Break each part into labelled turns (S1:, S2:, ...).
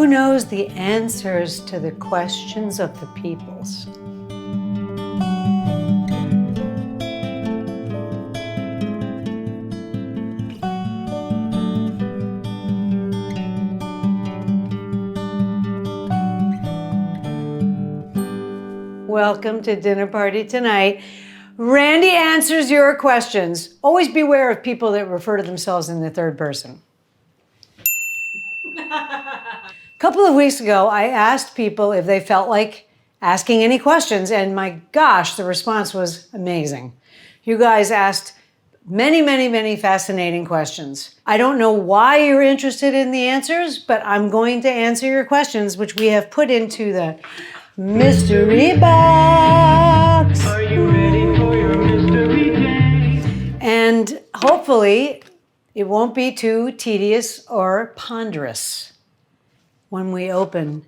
S1: knows the answers to the questions of the peoples? Welcome to Dinner Party Tonight. Randy answers your questions. Always beware of people that refer to themselves in the third person. A couple of weeks ago, I asked people if they felt like asking any questions, and my gosh, the response was amazing. You guys asked many, many, many fascinating questions. I don't know why you're interested in the answers, but I'm going to answer your questions, which we have put into the mystery box.
S2: Are you ready for your mystery day?
S1: And hopefully it won't be too tedious or ponderous when we open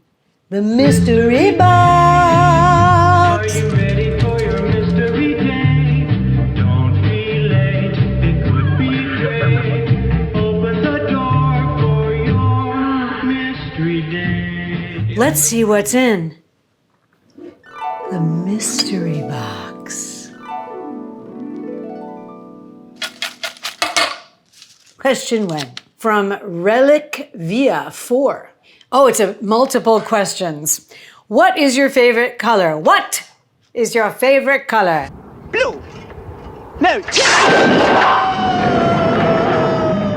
S1: the mystery box.
S2: Are you ready for your mystery day? Don't be late, it could be great. Open the door for your mystery day.
S1: Let's see what's in the mystery box. Question 1 from Relic Via 4. Oh, it's a multiple questions. What is your favorite color? What is your favorite color?
S3: Blue. No.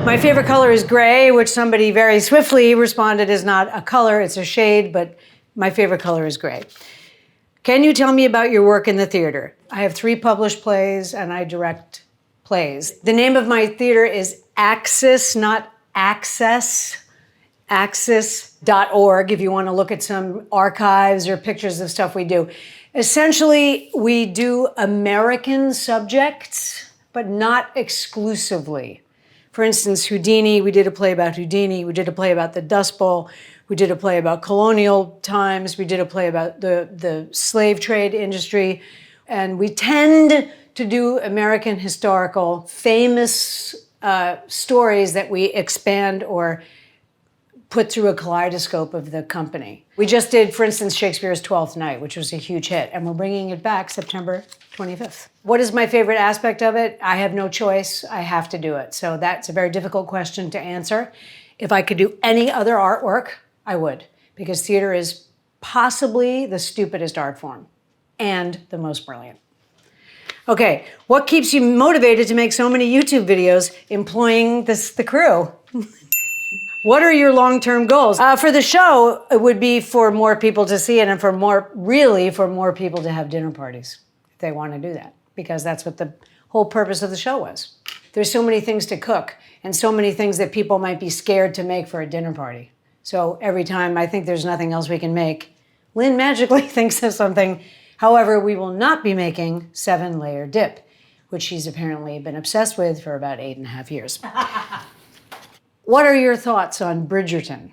S1: My favorite color is gray, which somebody very swiftly responded is not a color, it's a shade, but my favorite color is gray. Can you tell me about your work in the theater? I have 3 published plays and I direct plays. The name of my theater is Axis, not Access. Axis.org if you want to look at some archives or pictures of stuff we do. Essentially, we do American subjects, but not exclusively. For instance, Houdini, we did a play about Houdini. We did a play about the Dust Bowl. We did a play about colonial times. We did a play about the slave trade industry. And we tend to do American historical, famous stories that we expand or put through a kaleidoscope of the company. We just did, for instance, Shakespeare's Twelfth Night, which was a huge hit, and we're bringing it back September 25th. What is my favorite aspect of it? I have no choice. I have to do it. So that's a very difficult question to answer. If I could do any other artwork, I would, because theater is possibly the stupidest art form and the most brilliant. Okay, what keeps you motivated to make so many YouTube videos employing the crew? What are your long-term goals? For the show, it would be for more people to see it and for more people to have dinner parties if they want to do that, because that's what the whole purpose of the show was. There's so many things to cook and so many things that people might be scared to make for a dinner party. So every time I think there's nothing else we can make, Lynn magically thinks of something. However, we will not be making 7-layer dip, which she's apparently been obsessed with for about 8.5 years. What are your thoughts on Bridgerton?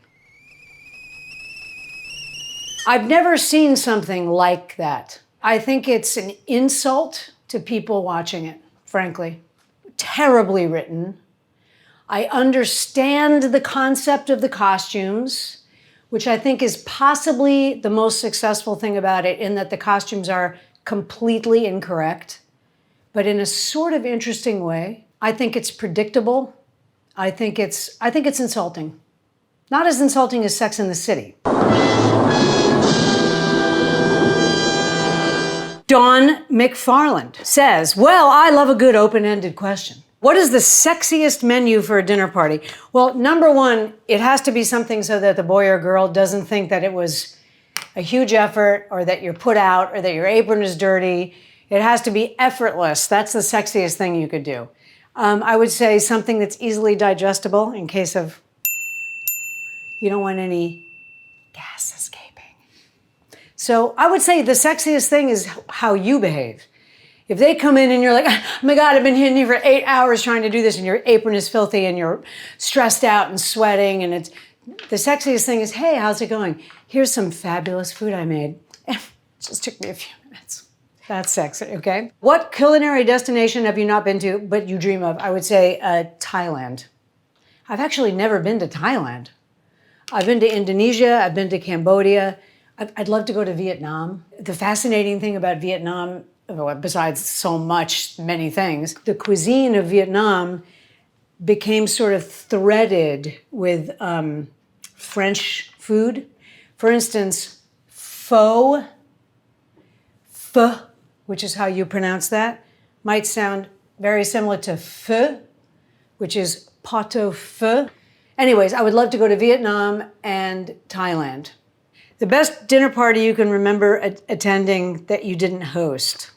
S1: I've never seen something like that. I think it's an insult to people watching it, frankly. Terribly written. I understand the concept of the costumes, which I think is possibly the most successful thing about it, in that the costumes are completely incorrect, but in a sort of interesting way. I think it's predictable. I think it's insulting. Not as insulting as Sex and the City. Dawn McFarland says, well, I love a good open-ended question. What is the sexiest menu for a dinner party? Well, number 1, it has to be something so that the boy or girl doesn't think that it was a huge effort or that you're put out or that your apron is dirty. It has to be effortless. That's the sexiest thing you could do. I would say something that's easily digestible in case of you don't want any gas escaping. So I would say the sexiest thing is how you behave. If they come in and you're like, oh my God, I've been hitting you for 8 hours trying to do this and your apron is filthy and you're stressed out and sweating, and it's the sexiest thing is, hey, how's it going? Here's some fabulous food I made. It just took me a few minutes. That's sexy, okay? What culinary destination have you not been to but you dream of? I would say Thailand. I've actually never been to Thailand. I've been to Indonesia, I've been to Cambodia. I'd love to go to Vietnam. The fascinating thing about Vietnam, well, besides many things, the cuisine of Vietnam became sort of threaded with French food. For instance, pho, which is how you pronounce that, might sound very similar to pho, which is pot au feu. Anyways, I would love to go to Vietnam and Thailand. The best dinner party you can remember attending that you didn't host.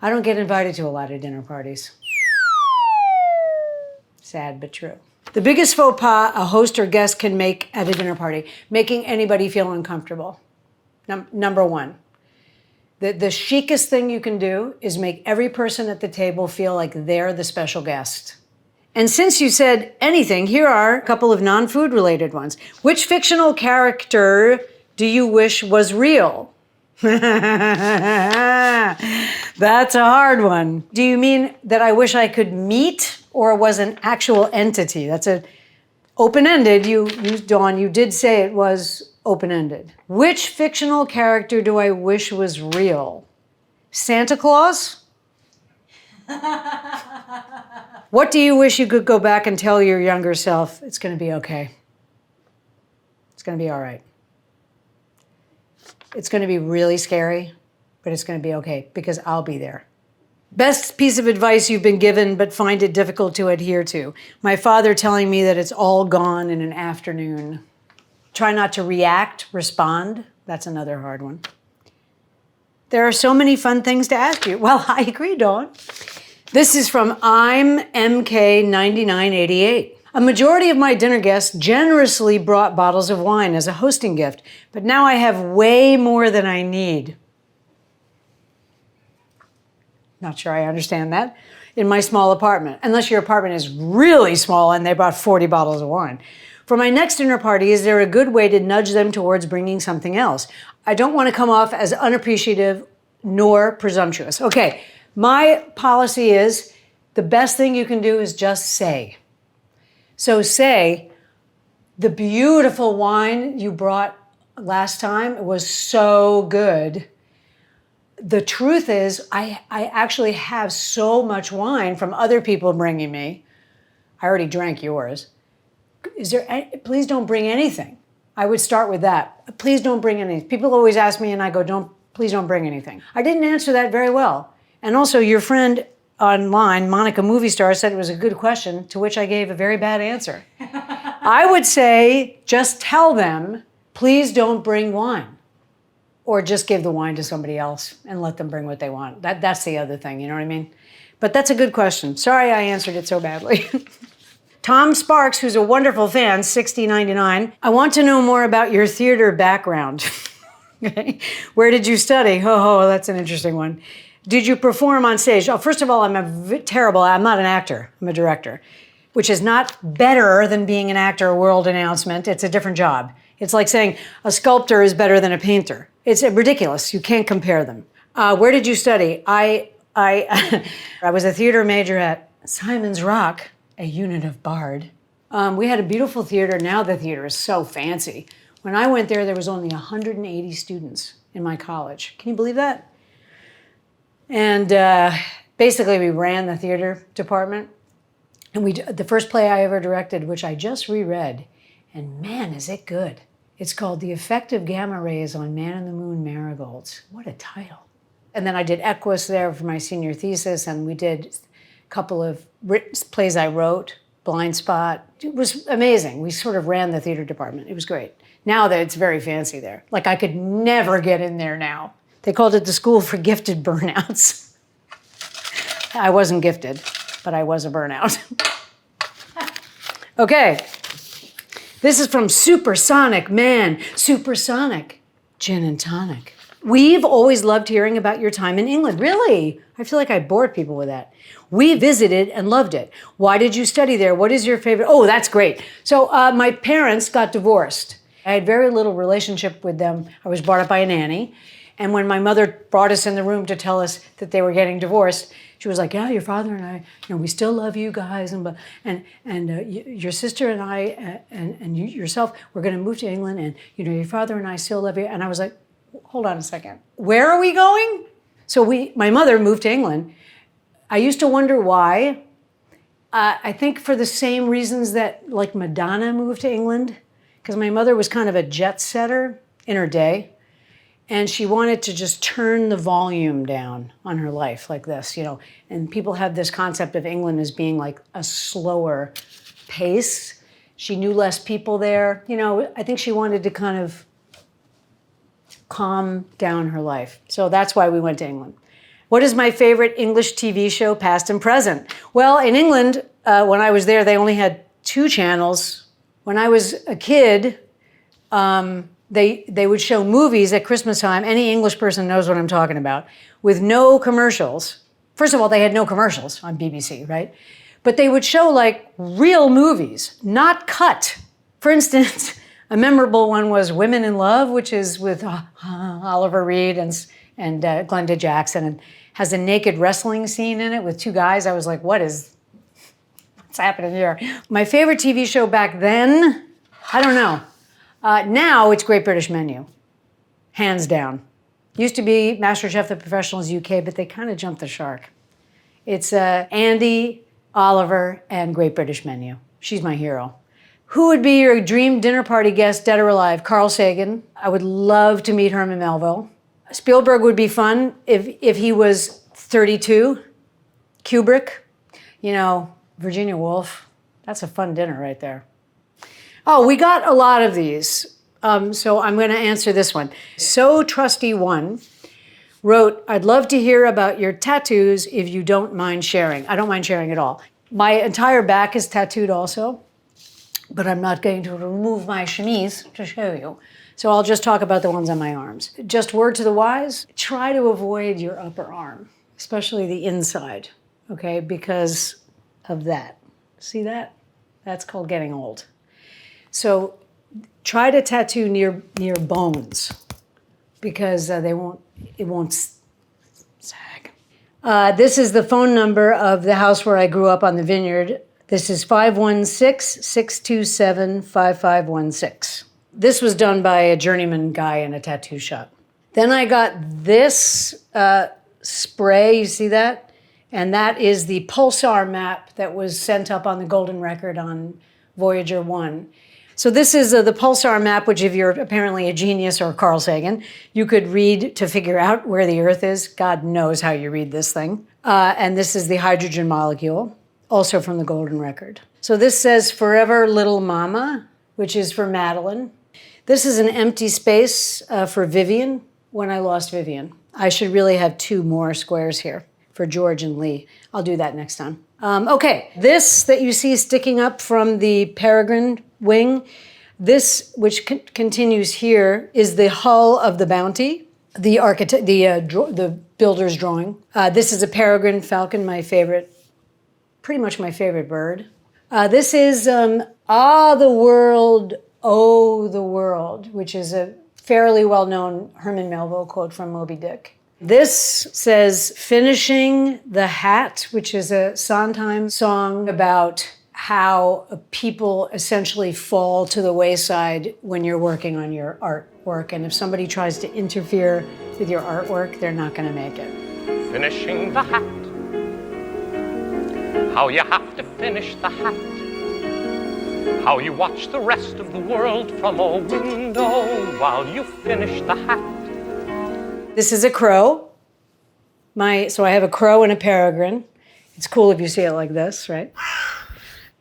S1: I don't get invited to a lot of dinner parties. Sad but true. The biggest faux pas a host or guest can make at a dinner party, making anybody feel uncomfortable. Number one. The chicest thing you can do is make every person at the table feel like they're the special guest. And since you said anything, here are a couple of non-food related ones. Which fictional character do you wish was real? That's a hard one. Do you mean that I wish I could meet or was an actual entity? That's a open-ended. Dawn, you did say it was open-ended. Which fictional character do I wish was real? Santa Claus? What do you wish you could go back and tell your younger self? It's going to be okay. It's going to be all right. It's going to be really scary, but it's going to be okay because I'll be there. Best piece of advice you've been given but find it difficult to adhere to. My father telling me that it's all gone in an afternoon. Try not to react, respond. That's another hard one. There are so many fun things to ask you. Well, I agree, Dawn. This is from I'm MK9988. A majority of my dinner guests generously brought bottles of wine as a hosting gift, but now I have way more than I need. Not sure I understand that. In my small apartment, unless your apartment is really small and they brought 40 bottles of wine. For my next dinner party, is there a good way to nudge them towards bringing something else? I don't want to come off as unappreciative nor presumptuous. Okay, my policy is the best thing you can do is just say. So say, the beautiful wine you brought last time was so good. The truth is, I actually have so much wine from other people bringing me. I already drank yours. Please don't bring anything. I would start with that. Please don't bring anything. People always ask me and I go, please don't bring anything. I didn't answer that very well. And also your friend online, Monica Movie Star, said it was a good question, to which I gave a very bad answer. I would say, just tell them, please don't bring wine. Or just give the wine to somebody else and let them bring what they want. That's the other thing, you know what I mean? But that's a good question. Sorry I answered it so badly. Tom Sparks, who's a wonderful fan, $60.99. I want to know more about your theater background. Okay. Where did you study? Oh, that's an interesting one. Did you perform on stage? Oh, first of all, I'm not an actor, I'm a director, which is not better than being an actor, a world announcement. It's a different job. It's like saying a sculptor is better than a painter. It's ridiculous. You can't compare them. Where did you study? I was a theater major at Simon's Rock, a unit of Bard. We had a beautiful theater. Now the theater is so fancy. When I went there was only 180 students in my college. Can you believe that? And basically we ran the theater department. And the first play I ever directed, which I just reread, and man, is it good. It's called The Effect of Gamma Rays on Man in the Moon Marigolds. What a title. And then I did Equus there for my senior thesis, and we did a couple of plays I wrote, Blind Spot. It was amazing. We sort of ran the theater department. It was great. Now that it's very fancy there. Like I could never get in there now. They called it the School for Gifted Burnouts. I wasn't gifted, but I was a burnout. Okay. This is from Supersonic Man. Supersonic, gin and tonic. We've always loved hearing about your time in England. Really? I feel like I bored people with that. We visited and loved it. Why did you study there? What is your favorite? Oh, that's great. So my parents got divorced. I had very little relationship with them. I was brought up by a nanny. And when my mother brought us in the room to tell us that they were getting divorced, she was like, yeah, your father and I, we still love you guys. And your sister and I and you yourself, we're going to move to England. And, your father and I still love you. And I was like, hold on a second. Where are we going? So my mother moved to England. I used to wonder why. I think for the same reasons that like Madonna moved to England, because my mother was kind of a jet setter in her day. And she wanted to just turn the volume down on her life like this, And people have this concept of England as being like a slower pace. She knew less people there. I think she wanted to kind of calm down her life. So that's why we went to England. What is my favorite English TV show, past and present? Well, in England, when I was there, they only had 2 channels. When I was a kid, they would show movies at Christmas time. Any English person knows what I'm talking about, with no commercials. First of all, they had no commercials on BBC, right? But they would show like real movies, not cut. For instance, a memorable one was Women in Love, which is with Oliver Reed and Glenda Jackson, and has a naked wrestling scene in it with 2 guys. I was like, what's happening here? My favorite TV show back then, I don't know. Now it's Great British Menu, hands down. Used to be MasterChef The Professionals UK, but they kind of jumped the shark. It's Andy, Oliver, and Great British Menu. She's my hero. Who would be your dream dinner party guest, dead or alive? Carl Sagan. I would love to meet Herman Melville. Spielberg would be fun if he was 32. Kubrick, Virginia Woolf. That's a fun dinner right there. Oh, we got a lot of these, so I'm going to answer this one. So Trusty One wrote, I'd love to hear about your tattoos if you don't mind sharing. I don't mind sharing at all. My entire back is tattooed also, but I'm not going to remove my chemise to show you. So I'll just talk about the ones on my arms. Just word to the wise, try to avoid your upper arm, especially the inside, okay, because of that. See that? That's called getting old. So try to tattoo near bones because it won't sag. This is the phone number of the house where I grew up on the vineyard. This is 516-627-5516. This was done by a journeyman guy in a tattoo shop. Then I got this spray, you see that? And that is the pulsar map that was sent up on the Golden Record on Voyager 1. So this is the pulsar map, which if you're apparently a genius or Carl Sagan, you could read to figure out where the Earth is. God knows how you read this thing. And this is the hydrogen molecule, also from the Golden Record. So this says Forever Little Mama, which is for Madeline. This is an empty space for Vivian, when I lost Vivian. I should really have 2 more squares here for George and Lee. I'll do that next time. Okay, this that you see sticking up from the Peregrine wing, this, which continues here, is the hull of the Bounty, the builder's drawing. This is a peregrine falcon, my favorite, pretty much my favorite bird. This is the World, Oh, the World, which is a fairly well-known Herman Melville quote from Moby Dick. This says Finishing the Hat, which is a Sondheim song about how people essentially fall to the wayside when you're working on your artwork. And if somebody tries to interfere with your artwork, they're not going to make it.
S4: Finishing the hat. How you have to finish the hat. How you watch the rest of the world from a window while you finish the hat.
S1: This is a crow. So I have a crow and a peregrine. It's cool if you see it like this, right?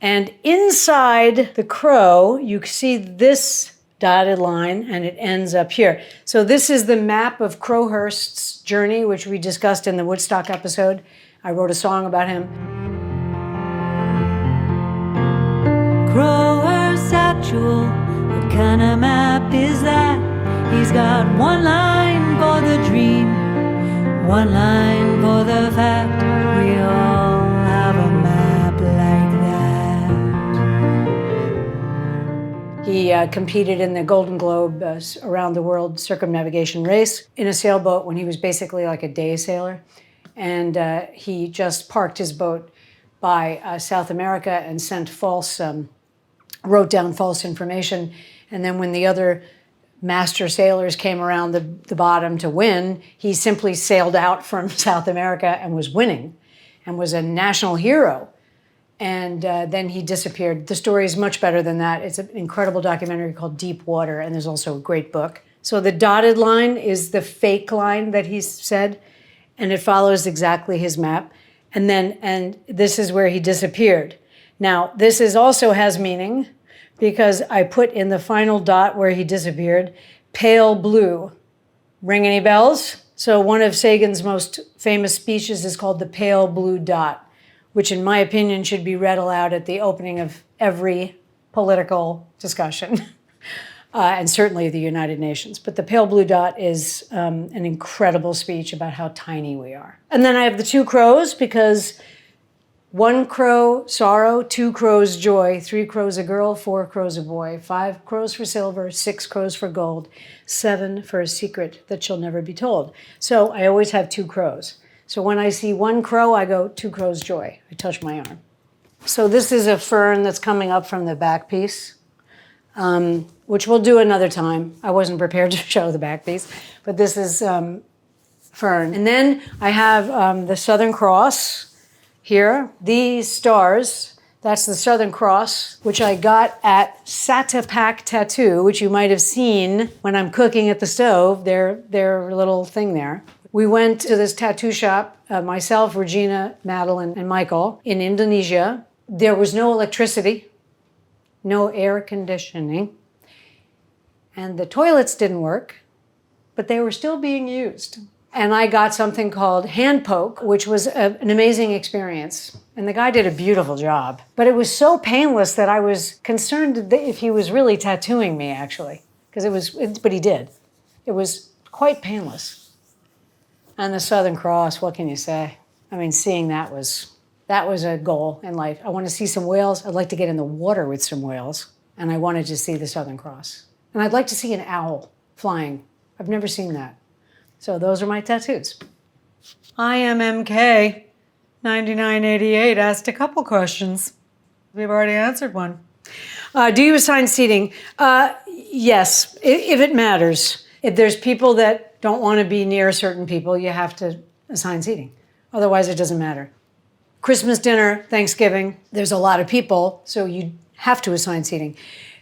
S1: And inside the crow, you see this dotted line, and it ends up here. So this is the map of Crowhurst's journey, which we discussed in the Woodstock episode. I wrote a song about him.
S5: Crowhurst actual, what kind of map is that? He's got one line for the dream, one line for the fact. We all have a map like
S1: He competed in the Golden Globe around the world circumnavigation race in a sailboat when he was basically like a day sailor. And he just parked his boat by South America and wrote down false information. And then when the other master sailors came around the bottom to win, he simply sailed out from South America and was winning and was a national hero. And then he disappeared. The story is much better than that. It's an incredible documentary called Deep Water, and there's also a great book. So the dotted line is the fake line that he said, and it follows exactly his map. And this is where he disappeared. Now, this also has meaning because I put in the final dot where he disappeared, pale blue. Ring any bells? So one of Sagan's most famous speeches is called The Pale Blue Dot, which in my opinion should be read aloud at the opening of every political discussion, and certainly the United Nations. But the pale blue dot is an incredible speech about how tiny we are. And then I have the 2 crows, because 1 crow, sorrow, 2 crows, joy, 3 crows, a girl, 4 crows, a boy, 5 crows for silver, 6 crows for gold, 7 for a secret that shall never be told. So I always have 2 crows. So when I see 1 crow, I go, 2 crows, joy. I touch my arm. So this is a fern that's coming up from the back piece, which we'll do another time. I wasn't prepared to show the back piece, but this is fern. And then I have the Southern Cross here. These stars, that's the Southern Cross, which I got at Satapak Tattoo, which you might have seen when I'm cooking at the stove, their little thing there. We went to this tattoo shop, myself, Regina, Madeline, and Michael, in Indonesia. There was no electricity, no air conditioning, and the toilets didn't work, but they were still being used. And I got something called hand poke, which was an amazing experience. And the guy did a beautiful job. But it was so painless that I was concerned if he was really tattooing me, actually. But he did. It was quite painless. And the Southern Cross, what can you say? I mean, seeing that was a goal in life. I want to see some whales. I'd like to get in the water with some whales. And I wanted to see the Southern Cross. And I'd like to see an owl flying. I've never seen that. So those are my tattoos. IMMK 9988 asked a couple questions. We've already answered one. Do you assign seating? Yes, if it matters. If there's people that don't want to be near certain people, you have to assign seating. Otherwise, it doesn't matter. Christmas dinner, Thanksgiving, there's a lot of people, so you have to assign seating.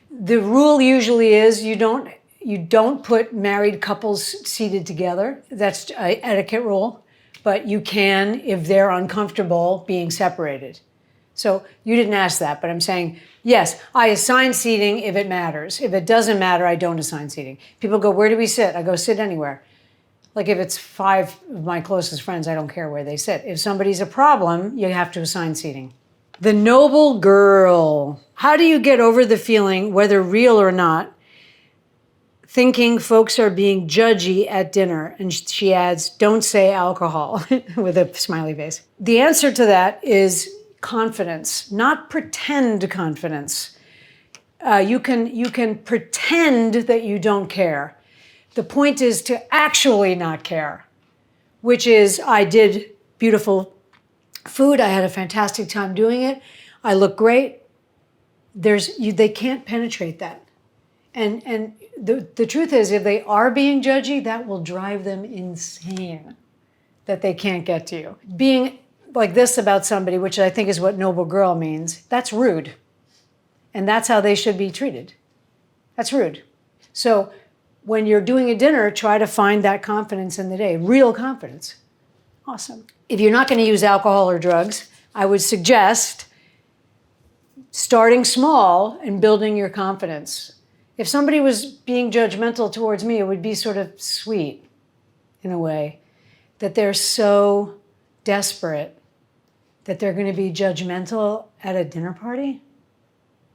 S1: The rule usually is you don't put married couples seated together. That's an etiquette rule, but you can if they're uncomfortable being separated. So you didn't ask that, but I'm saying, yes, I assign seating if it matters. If it doesn't matter, I don't assign seating. People go, where do we sit? I go, sit anywhere. Like if it's 5 of my closest friends, I don't care where they sit. If somebody's a problem, you have to assign seating. The noble girl. How do you get over the feeling, whether real or not, thinking folks are being judgy at dinner? And she adds, don't say alcohol, with a smiley face. The answer to that is confidence, not pretend confidence. You can pretend that you don't care. The point is to actually not care, which is I did beautiful food. I had a fantastic time doing it. I look great. They can't penetrate that. And the truth is, if they are being judgy, that will drive them insane, that they can't get to you. Being like this about somebody, which I think is what noble girl means, that's rude. And that's how they should be treated. That's rude. So when you're doing a dinner, try to find that confidence in the day, real confidence. Awesome. If you're not going to use alcohol or drugs, I would suggest starting small and building your confidence. If somebody was being judgmental towards me, it would be sort of sweet in a way, that they're so desperate that they're going to be judgmental at a dinner party.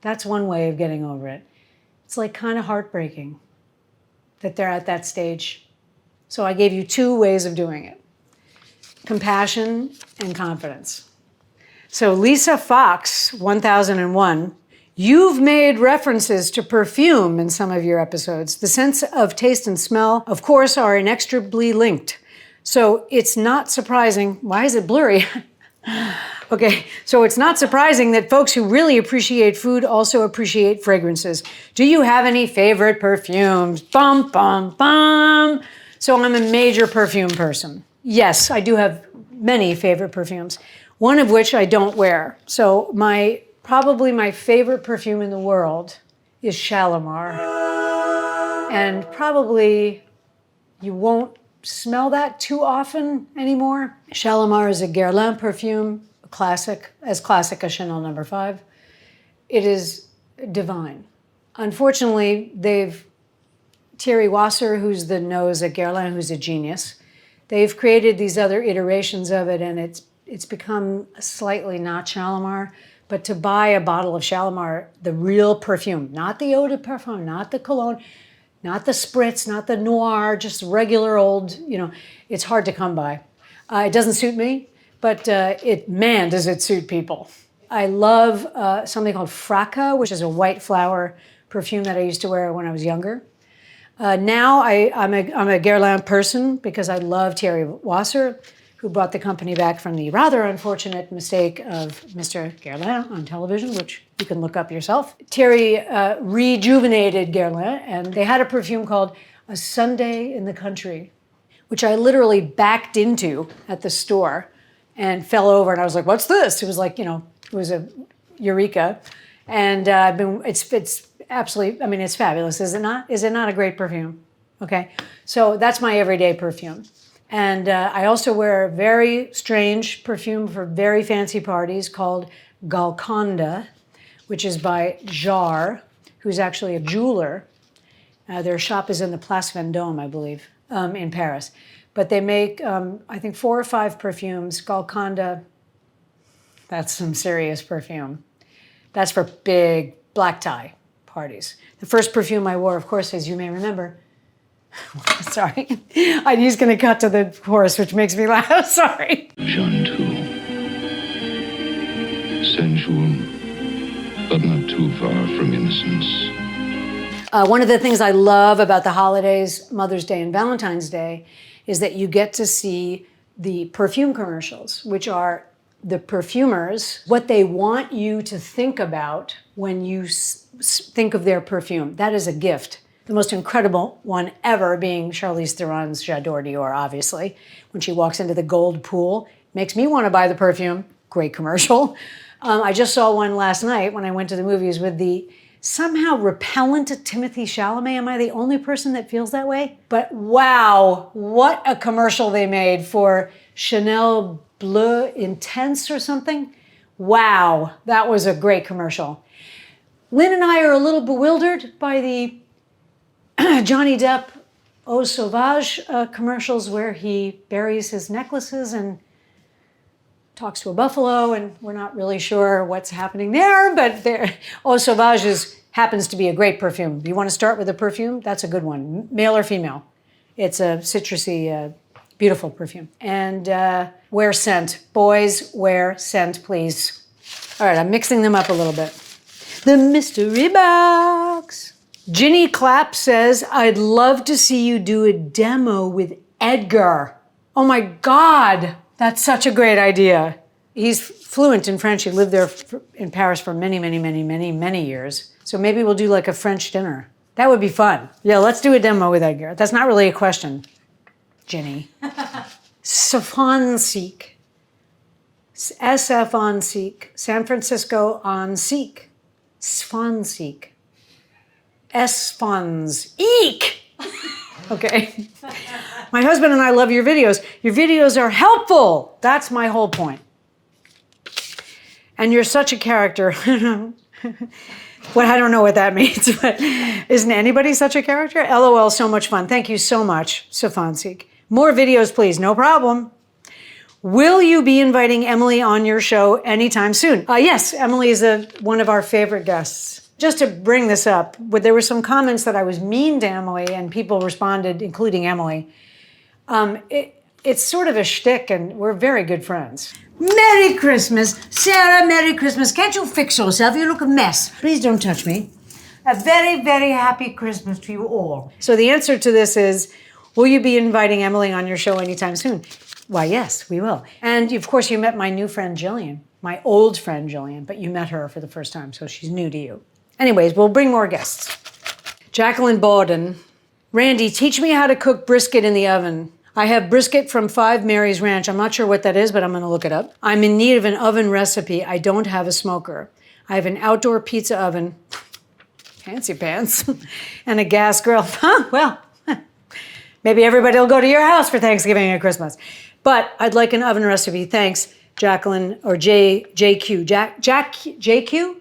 S1: That's one way of getting over it. It's like kind of heartbreaking that they're at that stage. So I gave you 2 ways of doing it: compassion and confidence. So Lisa Fox, 1001, You've made references to perfume in some of your episodes. The sense of taste and smell, of course, are inextricably linked. So it's not surprising. Why is it blurry? Okay, so it's not surprising that folks who really appreciate food also appreciate fragrances. Do you have any favorite perfumes? Bum, bum, bum. So I'm a major perfume person. Yes, I do have many favorite perfumes, one of which I don't wear. So probably my favorite perfume in the world is Shalimar. And probably you won't smell that too often anymore. Shalimar is a Guerlain perfume, classic, as classic as Chanel No. 5. It is divine. Unfortunately, Thierry Wasser, who's the nose at Guerlain, who's a genius, they've created these other iterations of it, and it's become slightly not Shalimar. But to buy a bottle of Shalimar, the real perfume, not the eau de parfum, not the cologne, not the spritz, not the noir, just regular old, it's hard to come by. It doesn't suit me, but man, does it suit people. I love something called Fracas, which is a white flower perfume that I used to wear when I was younger. Now I'm a Guerlain person because I love Thierry Wasser, who brought the company back from the rather unfortunate mistake of Mr. Guerlain on television, which you can look up yourself. Thierry rejuvenated Guerlain, and they had a perfume called A Sunday in the Country, which I literally backed into at the store and fell over, and I was like, what's this? It was like, it was a eureka. And it's absolutely, it's fabulous, is it not? Is it not a great perfume? Okay, so that's my everyday perfume. And I also wear a very strange perfume for very fancy parties called Golconda, which is by Jarre, who's actually a jeweler. Their shop is in the Place Vendôme, I believe, in Paris. But they make, I think, 4 or 5 perfumes. Golconda, that's some serious perfume. That's for big black tie parties. The first perfume I wore, of course, as you may remember, sorry, he's going to cut to the chorus, which makes me laugh. Sorry.
S6: Gentle, sensual, but not too far from innocence.
S1: One of the things I love about the holidays, Mother's Day and Valentine's Day, is that you get to see the perfume commercials, which are the perfumers, what they want you to think about when you think of their perfume. That is a gift. The most incredible one ever being Charlize Theron's J'adore Dior, obviously. When she walks into the gold pool, makes me want to buy the perfume. Great commercial. I just saw one last night when I went to the movies with the somehow repellent Timothée Chalamet. Am I the only person that feels that way? But wow, what a commercial they made for Chanel Bleu Intense or something. Wow, that was a great commercial. Lynn and I are a little bewildered by the Johnny Depp Eau Sauvage commercials where he buries his necklaces and talks to a buffalo, and we're not really sure what's happening there, but Eau Sauvage happens to be a great perfume. If you want to start with a perfume, that's a good one, male or female. It's a citrusy, beautiful perfume. And wear scent. Boys, wear scent, please. All right, I'm mixing them up a little bit. The mystery box. Ginny Clapp says, I'd love to see you do a demo with Edgar. Oh my God, that's such a great idea. He's fluent in French. He lived there in Paris for many, many, many, many, many years. So maybe we'll do like a French dinner. That would be fun. Yeah, let's do a demo with Edgar. That's not really a question, Ginny. Sfonseek. SF on Seek. San Francisco on Seek. Sfonseek. Esfons. Eek! Okay. My husband and I love your videos. Your videos are helpful. That's my whole point. And you're such a character. Well, I don't know what that means, but isn't anybody such a character? LOL, so much fun. Thank you so much, Sfonseek. More videos, please. No problem. Will you be inviting Emily on your show anytime soon? Yes, Emily is one of our favorite guests. Just to bring this up, there were some comments that I was mean to Emily, and people responded, including Emily. It it's sort of a shtick, and we're very good friends. Merry Christmas. Sarah, Merry Christmas. Can't you fix yourself? You look a mess. Please don't touch me. A very, very happy Christmas to you all. So the answer to this is, will you be inviting Emily on your show anytime soon? Why, yes, we will. And of course, you met my new friend, Jillian, my old friend, Jillian, but you met her for the first time, so she's new to you. Anyways, we'll bring more guests. Jacqueline Bawden. Randy, teach me how to cook brisket in the oven. I have brisket from 5 Mary's Ranch. I'm not sure what that is, but I'm going to look it up. I'm in need of an oven recipe. I don't have a smoker. I have an outdoor pizza oven, fancy pants, and a gas grill. Well, maybe everybody will go to your house for Thanksgiving and Christmas. But I'd like an oven recipe. Thanks, Jacqueline, or JQ. JQ?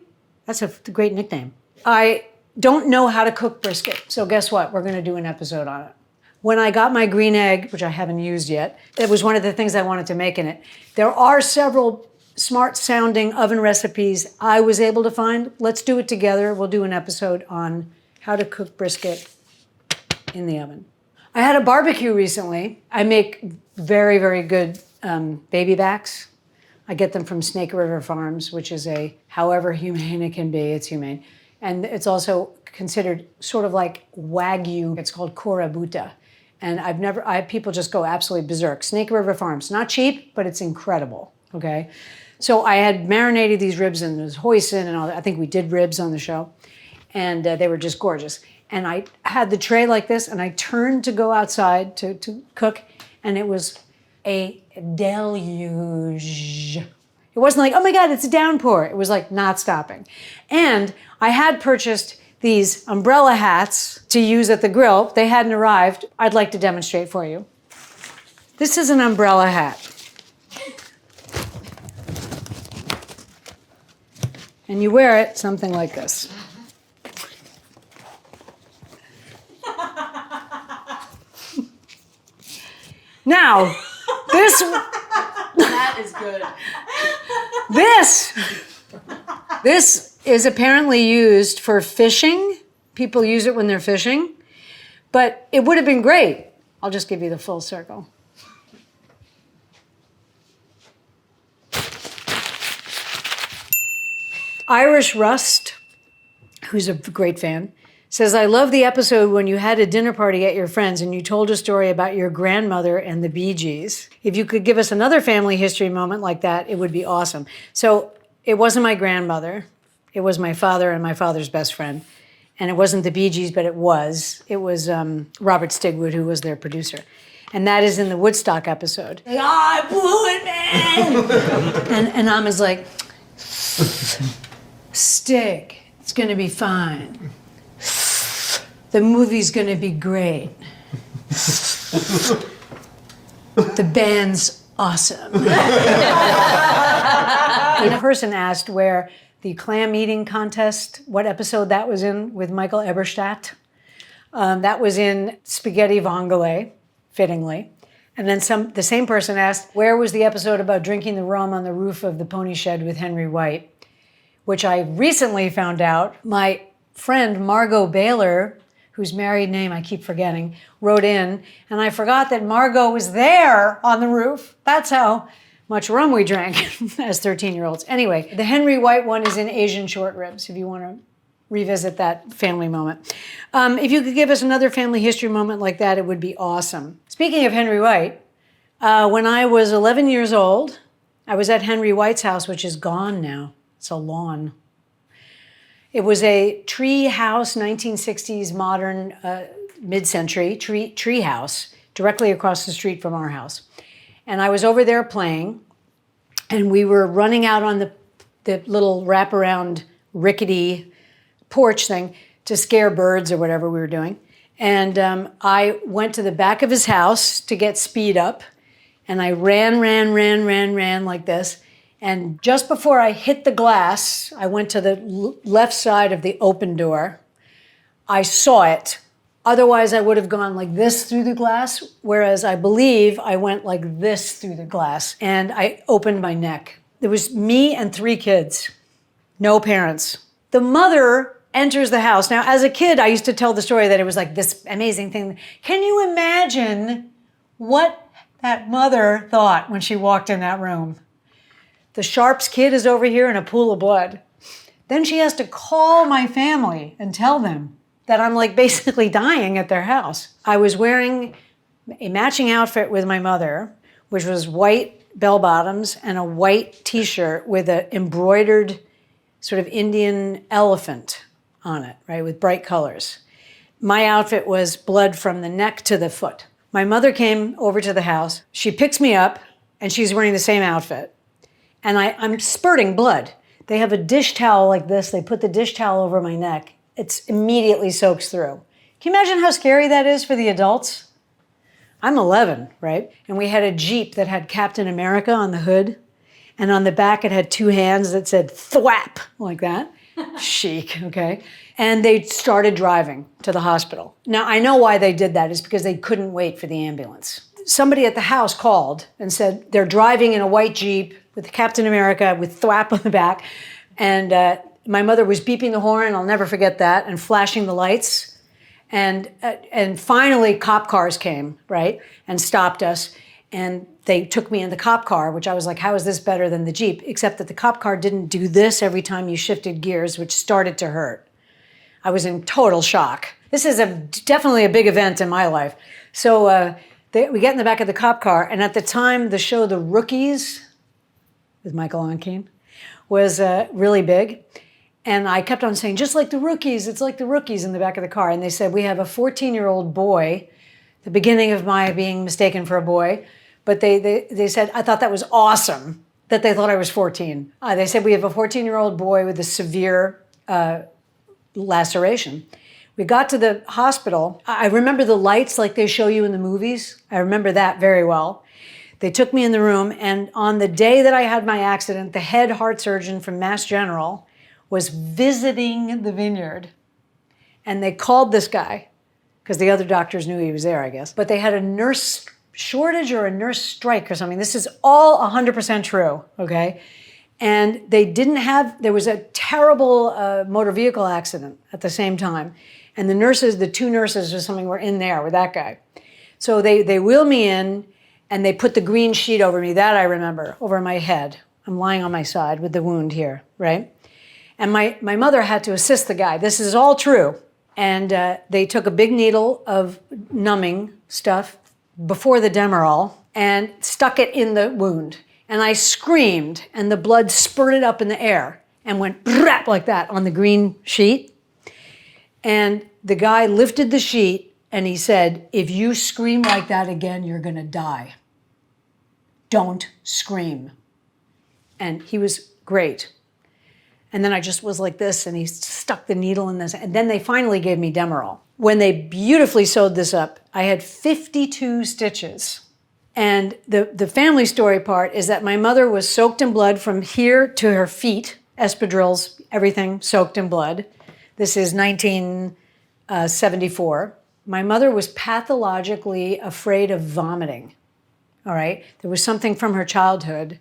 S1: That's a great nickname. I don't know how to cook brisket, so guess what? We're going to do an episode on it. When I got my green egg, which I haven't used yet, it was one of the things I wanted to make in it. There are several smart-sounding oven recipes I was able to find. Let's do it together. We'll do an episode on how to cook brisket in the oven. I had a barbecue recently. I make very, very good baby backs. I get them from Snake River Farms, which is however humane it can be, it's humane. And it's also considered sort of like Wagyu. It's called Korabuta. And people just go absolutely berserk. Snake River Farms, not cheap, but it's incredible, okay? So I had marinated these ribs in this hoisin and all that. I think we did ribs on the show. And they were just gorgeous. And I had the tray like this, and I turned to go outside to cook, and it was a deluge. It wasn't like, oh my God, it's a downpour. It was like not stopping. And I had purchased these umbrella hats to use at the grill. They hadn't arrived. I'd like to demonstrate for you. This is an umbrella hat. And you wear it something like this. Now,
S7: That is good.
S1: This is apparently used for fishing. People use it when they're fishing, but it would have been great. I'll just give you the full circle. Irish Rust, who's a great fan, says, I love the episode when you had a dinner party at your friends and you told a story about your grandmother and the Bee Gees. If you could give us another family history moment like that, it would be awesome. So it wasn't my grandmother. It was my father and my father's best friend. And it wasn't the Bee Gees, but it was. It was Robert Stigwood, who was their producer. And that is in the Woodstock episode. Like, I blew it, man! and Ama's like, Stig, it's going to be fine. The movie's going to be great. The band's awesome. And a person asked where the clam eating contest, what episode that was in with Michael Eberstadt. That was in Spaghetti Vongole, fittingly. And then the same person asked, where was the episode about drinking the rum on the roof of the pony shed with Henry White? Which I recently found out. My friend Margot Baylor, whose married name I keep forgetting, wrote in, and I forgot that Margot was there on the roof. That's how much rum we drank as 13-year-olds. Anyway, the Henry White one is in Asian short ribs, if you want to revisit that family moment. If you could give us another family history moment like that, it would be awesome. Speaking of Henry White, when I was 11 years old, I was at Henry White's house, which is gone now. It's a lawn. It was a tree house, 1960s modern, mid-century tree house, directly across the street from our house. And I was over there playing, and we were running out on the little wraparound rickety porch thing to scare birds or whatever we were doing. And I went to the back of his house to get speed up, and I ran like this. And just before I hit the glass, I went to the left side of the open door. I saw it. Otherwise, I would have gone like this through the glass, whereas I believe I went like this through the glass, and I opened my neck. There was me and 3 kids, no parents. The mother enters the house. Now, as a kid, I used to tell the story that it was like this amazing thing. Can you imagine what that mother thought when she walked in that room? The Sharps kid is over here in a pool of blood. Then she has to call my family and tell them that I'm like basically dying at their house. I was wearing a matching outfit with my mother, which was white bell bottoms and a white t-shirt with an embroidered sort of Indian elephant on it, right, with bright colors. My outfit was blood from the neck to the foot. My mother came over to the house. She picks me up, and she's wearing the same outfit. And I'm spurting blood. They have a dish towel like this. They put the dish towel over my neck. It immediately soaks through. Can you imagine how scary that is for the adults? I'm 11, right? And we had a Jeep that had Captain America on the hood. And on the back, it had two hands that said thwap, like that. Chic, okay? And they started driving to the hospital. Now, I know why they did that is because they couldn't wait for the ambulance. Somebody at the house called and said they're driving in a white Jeep with Captain America with thwap on the back. And my mother was beeping the horn, I'll never forget that, and flashing the lights. And finally, cop cars came, right, and stopped us. And they took me in the cop car, which I was like, how is this better than the Jeep? Except that the cop car didn't do this every time you shifted gears, which started to hurt. I was in total shock. This is definitely a big event in my life. So we get in the back of the cop car, and at the time, the show The Rookies with Michael Onkeen was really big. And I kept on saying, just like The Rookies, it's like The Rookies in the back of the car. And they said, we have a 14-year-old boy, the beginning of my being mistaken for a boy. But they said, I thought that was awesome that they thought I was 14. They said, we have a 14-year-old boy with a severe laceration. We got to the hospital. I remember the lights like they show you in the movies. I remember that very well. They took me in the room, and on the day that I had my accident, the head heart surgeon from Mass General was visiting the Vineyard. And they called this guy, because the other doctors knew he was there, I guess. But they had a nurse shortage or a nurse strike or something. This is all 100% true, okay? And they didn't have, there was a terrible motor vehicle accident at the same time. And the nurses, the two nurses or something were in there with that guy. So they wheel me in and they put the green sheet over me, that I remember, over my head. I'm lying on my side with the wound here, right? And my mother had to assist the guy. This is all true. And they took a big needle of numbing stuff before the Demerol and stuck it in the wound. And I screamed, and the blood spurted up in the air and went like that on the green sheet. And the guy lifted the sheet and he said, if you scream like that again, you're gonna die. Don't scream. And he was great. And then I just was like this, and he stuck the needle in this. And then they finally gave me Demerol. When they beautifully sewed this up, I had 52 stitches. And the family story part is that my mother was soaked in blood from here to her feet, espadrilles, everything soaked in blood. This is 1974. My mother was pathologically afraid of vomiting, all right? There was something from her childhood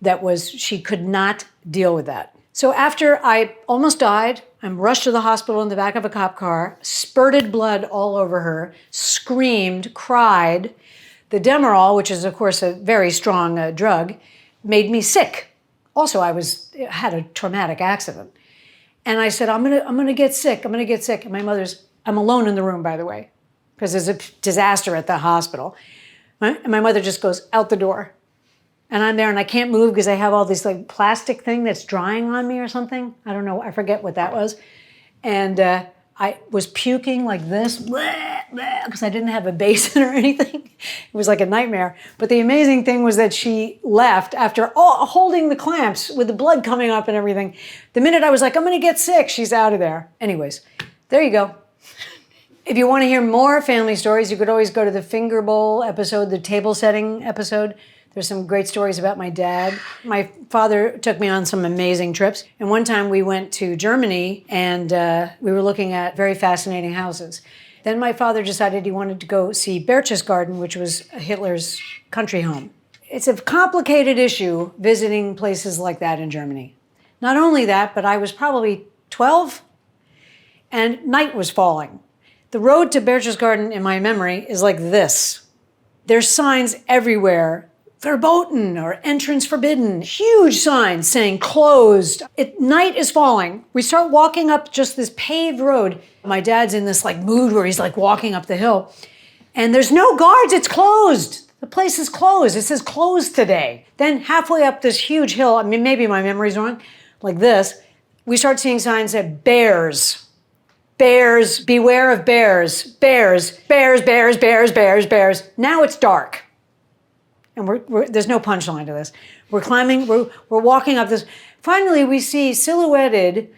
S1: that she could not deal with that. So after I almost died, I'm rushed to the hospital in the back of a cop car, spurted blood all over her, screamed, cried. The Demerol, which is, of course, a very strong drug, made me sick. Also, I had a traumatic accident. And I said, I'm gonna get sick, I'm gonna get sick. And I'm alone in the room, by the way, because there's a disaster at the hospital. My mother just goes out the door. And I'm there and I can't move because I have all this like plastic thing that's drying on me or something. I don't know, I forget what that was. And I was puking like this, because I didn't have a basin or anything. It was like a nightmare. But the amazing thing was that she left after holding the clamps with the blood coming up and everything. The minute I was like, I'm gonna get sick, she's out of there. Anyways, there you go. If you want to hear more family stories, you could always go to the finger bowl episode, the table setting episode. There's some great stories about my dad. My father took me on some amazing trips. And one time we went to Germany and we were looking at very fascinating houses. Then my father decided he wanted to go see Berchtesgaden, which was Hitler's country home. It's a complicated issue visiting places like that in Germany. Not only that, but I was probably 12 and night was falling. The road to Berchtesgaden in my memory is like this. There's signs everywhere. Verboten or entrance forbidden. Huge signs saying closed. Night is falling. We start walking up just this paved road. My dad's in this like mood where he's like walking up the hill. And there's no guards, it's closed. The place is closed. It says closed today. Then halfway up this huge hill, I mean, maybe my memory's wrong, like this, we start seeing signs that bears. Bears, beware of bears. Bears, bears, bears, bears, bears, bears. Now it's dark. And there's no punchline to this. We're climbing, we're walking up this. Finally, we see silhouetted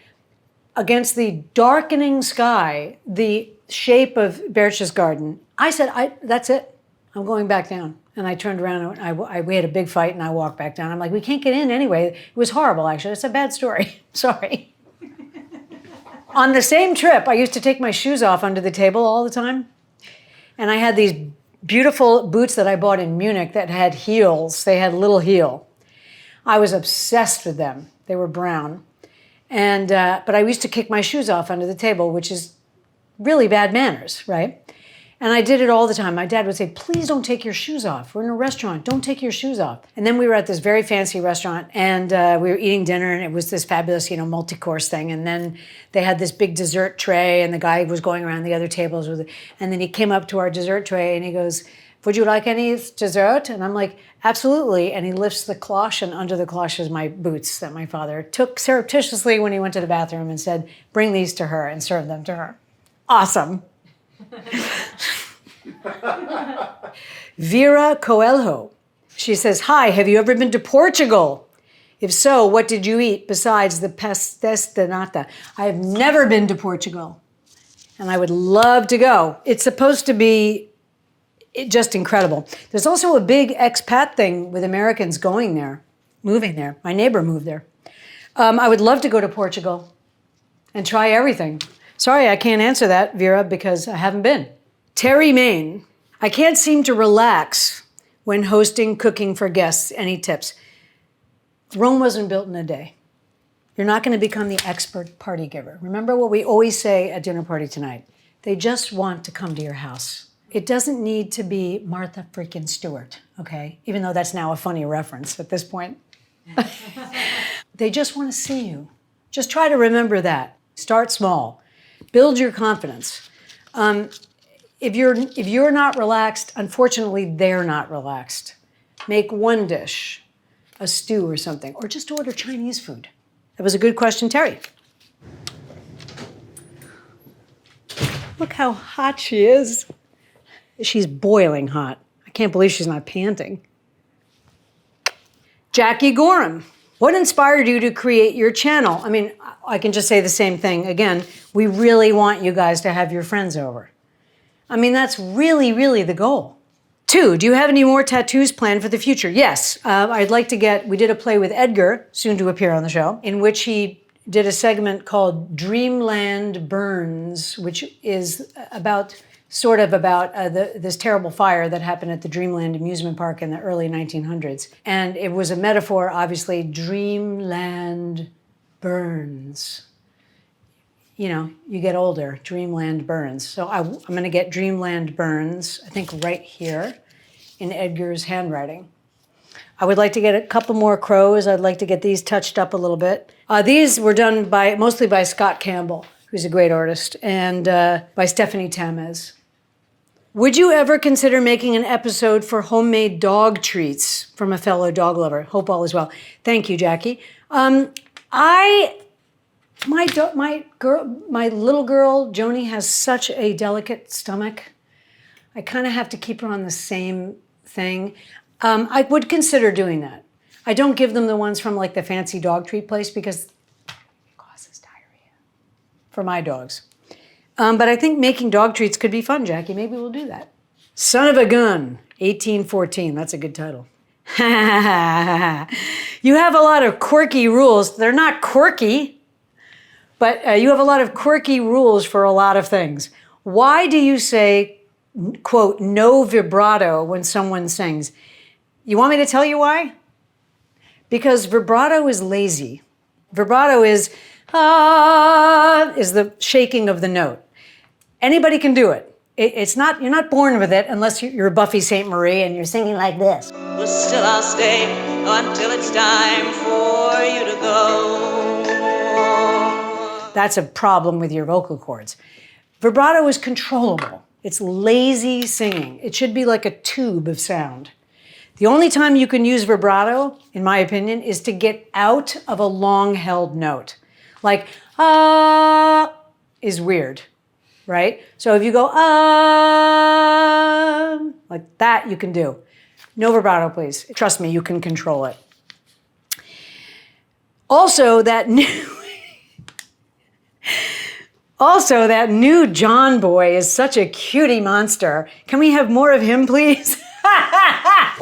S1: against the darkening sky, the shape of Berchtesgaden. I said, that's it. I'm going back down. And I turned around and we had a big fight and I walked back down. I'm like, we can't get in anyway. It was horrible, actually. It's a bad story. Sorry. On the same trip, I used to take my shoes off under the table all the time. And I had these beautiful boots that I bought in Munich that had heels. They had little heel. I was obsessed with them. They were brown. And but I used to kick my shoes off under the table, which is really bad manners, right? And I did it all the time. My dad would say, please don't take your shoes off. We're in a restaurant. Don't take your shoes off. And then we were at this very fancy restaurant and we were eating dinner and it was this fabulous, multi-course thing. And then they had this big dessert tray and the guy was going around the other tables with it. And then he came up to our dessert tray and he goes, would you like any dessert? And I'm like, absolutely. And he lifts the cloche and under the cloche is my boots that my father took surreptitiously when he went to the bathroom and said, bring these to her and serve them to her. Awesome. Vera Coelho. She says, hi, have you ever been to Portugal? If so, what did you eat besides the pastéis de nata? I have never been to Portugal, and I would love to go. It's supposed to be just incredible. There's also a big expat thing with Americans going there, moving there. My neighbor moved there. I would love to go to Portugal and try everything. Sorry, I can't answer that, Vera, because I haven't been. Terry Main. I can't seem to relax when hosting cooking for guests. Any tips? Rome wasn't built in a day. You're not going to become the expert party giver. Remember what we always say at dinner party tonight. They just want to come to your house. It doesn't need to be Martha freaking Stewart, okay? Even though that's now a funny reference at this point. They just want to see you. Just try to remember that. Start small. Build your confidence. If you're not relaxed, unfortunately, they're not relaxed. Make one dish, a stew or something, or just order Chinese food. That was a good question, Terry. Look how hot she is. She's boiling hot. I can't believe she's not panting. Jackie Gorham. What inspired you to create your channel? I mean, I can just say the same thing again. We really want you guys to have your friends over. I mean, that's really, really the goal. 2, do you have any more tattoos planned for the future? Yes, I'd like to we did a play with Edgar, soon to appear on the show, in which he did a segment called Dreamland Burns, which is sort of about this terrible fire that happened at the Dreamland amusement park in the early 1900s. And it was a metaphor, obviously, Dreamland Burns. You get older, Dreamland Burns. So I'm going to get Dreamland Burns, I think right here in Edgar's handwriting. I would like to get a couple more crows. I'd like to get these touched up a little bit. These were done mostly by Scott Campbell, who's a great artist, and by Stephanie Tamez. Would you ever consider making an episode for homemade dog treats from a fellow dog lover? Hope all is well. Thank you, Jackie. My little girl, Joni, has such a delicate stomach. I kind of have to keep her on the same thing. I would consider doing that. I don't give them the ones from like the fancy dog treat place because it causes diarrhea for my dogs. But I think making dog treats could be fun, Jackie. Maybe we'll do that. Son of a Gun, 1814. That's a good title. You have a lot of quirky rules. They're not quirky, but you have a lot of quirky rules for a lot of things. Why do you say, quote, no vibrato when someone sings? You want me to tell you why? Because vibrato is lazy. Vibrato is the shaking of the note. Anybody can do it. It's not, you're not born with it unless you're Buffy St. Marie and you're singing like this.
S7: But still I'll stay until it's time for you to go.
S1: That's a problem with your vocal cords. Vibrato is controllable. It's lazy singing. It should be like a tube of sound. The only time you can use vibrato, in my opinion, is to get out of a long-held note. Like, is weird, right? So if you go, like that, you can do. No vibrato, please. Trust me, you can control it. Also, that new John boy is such a cutie monster. Can we have more of him, please?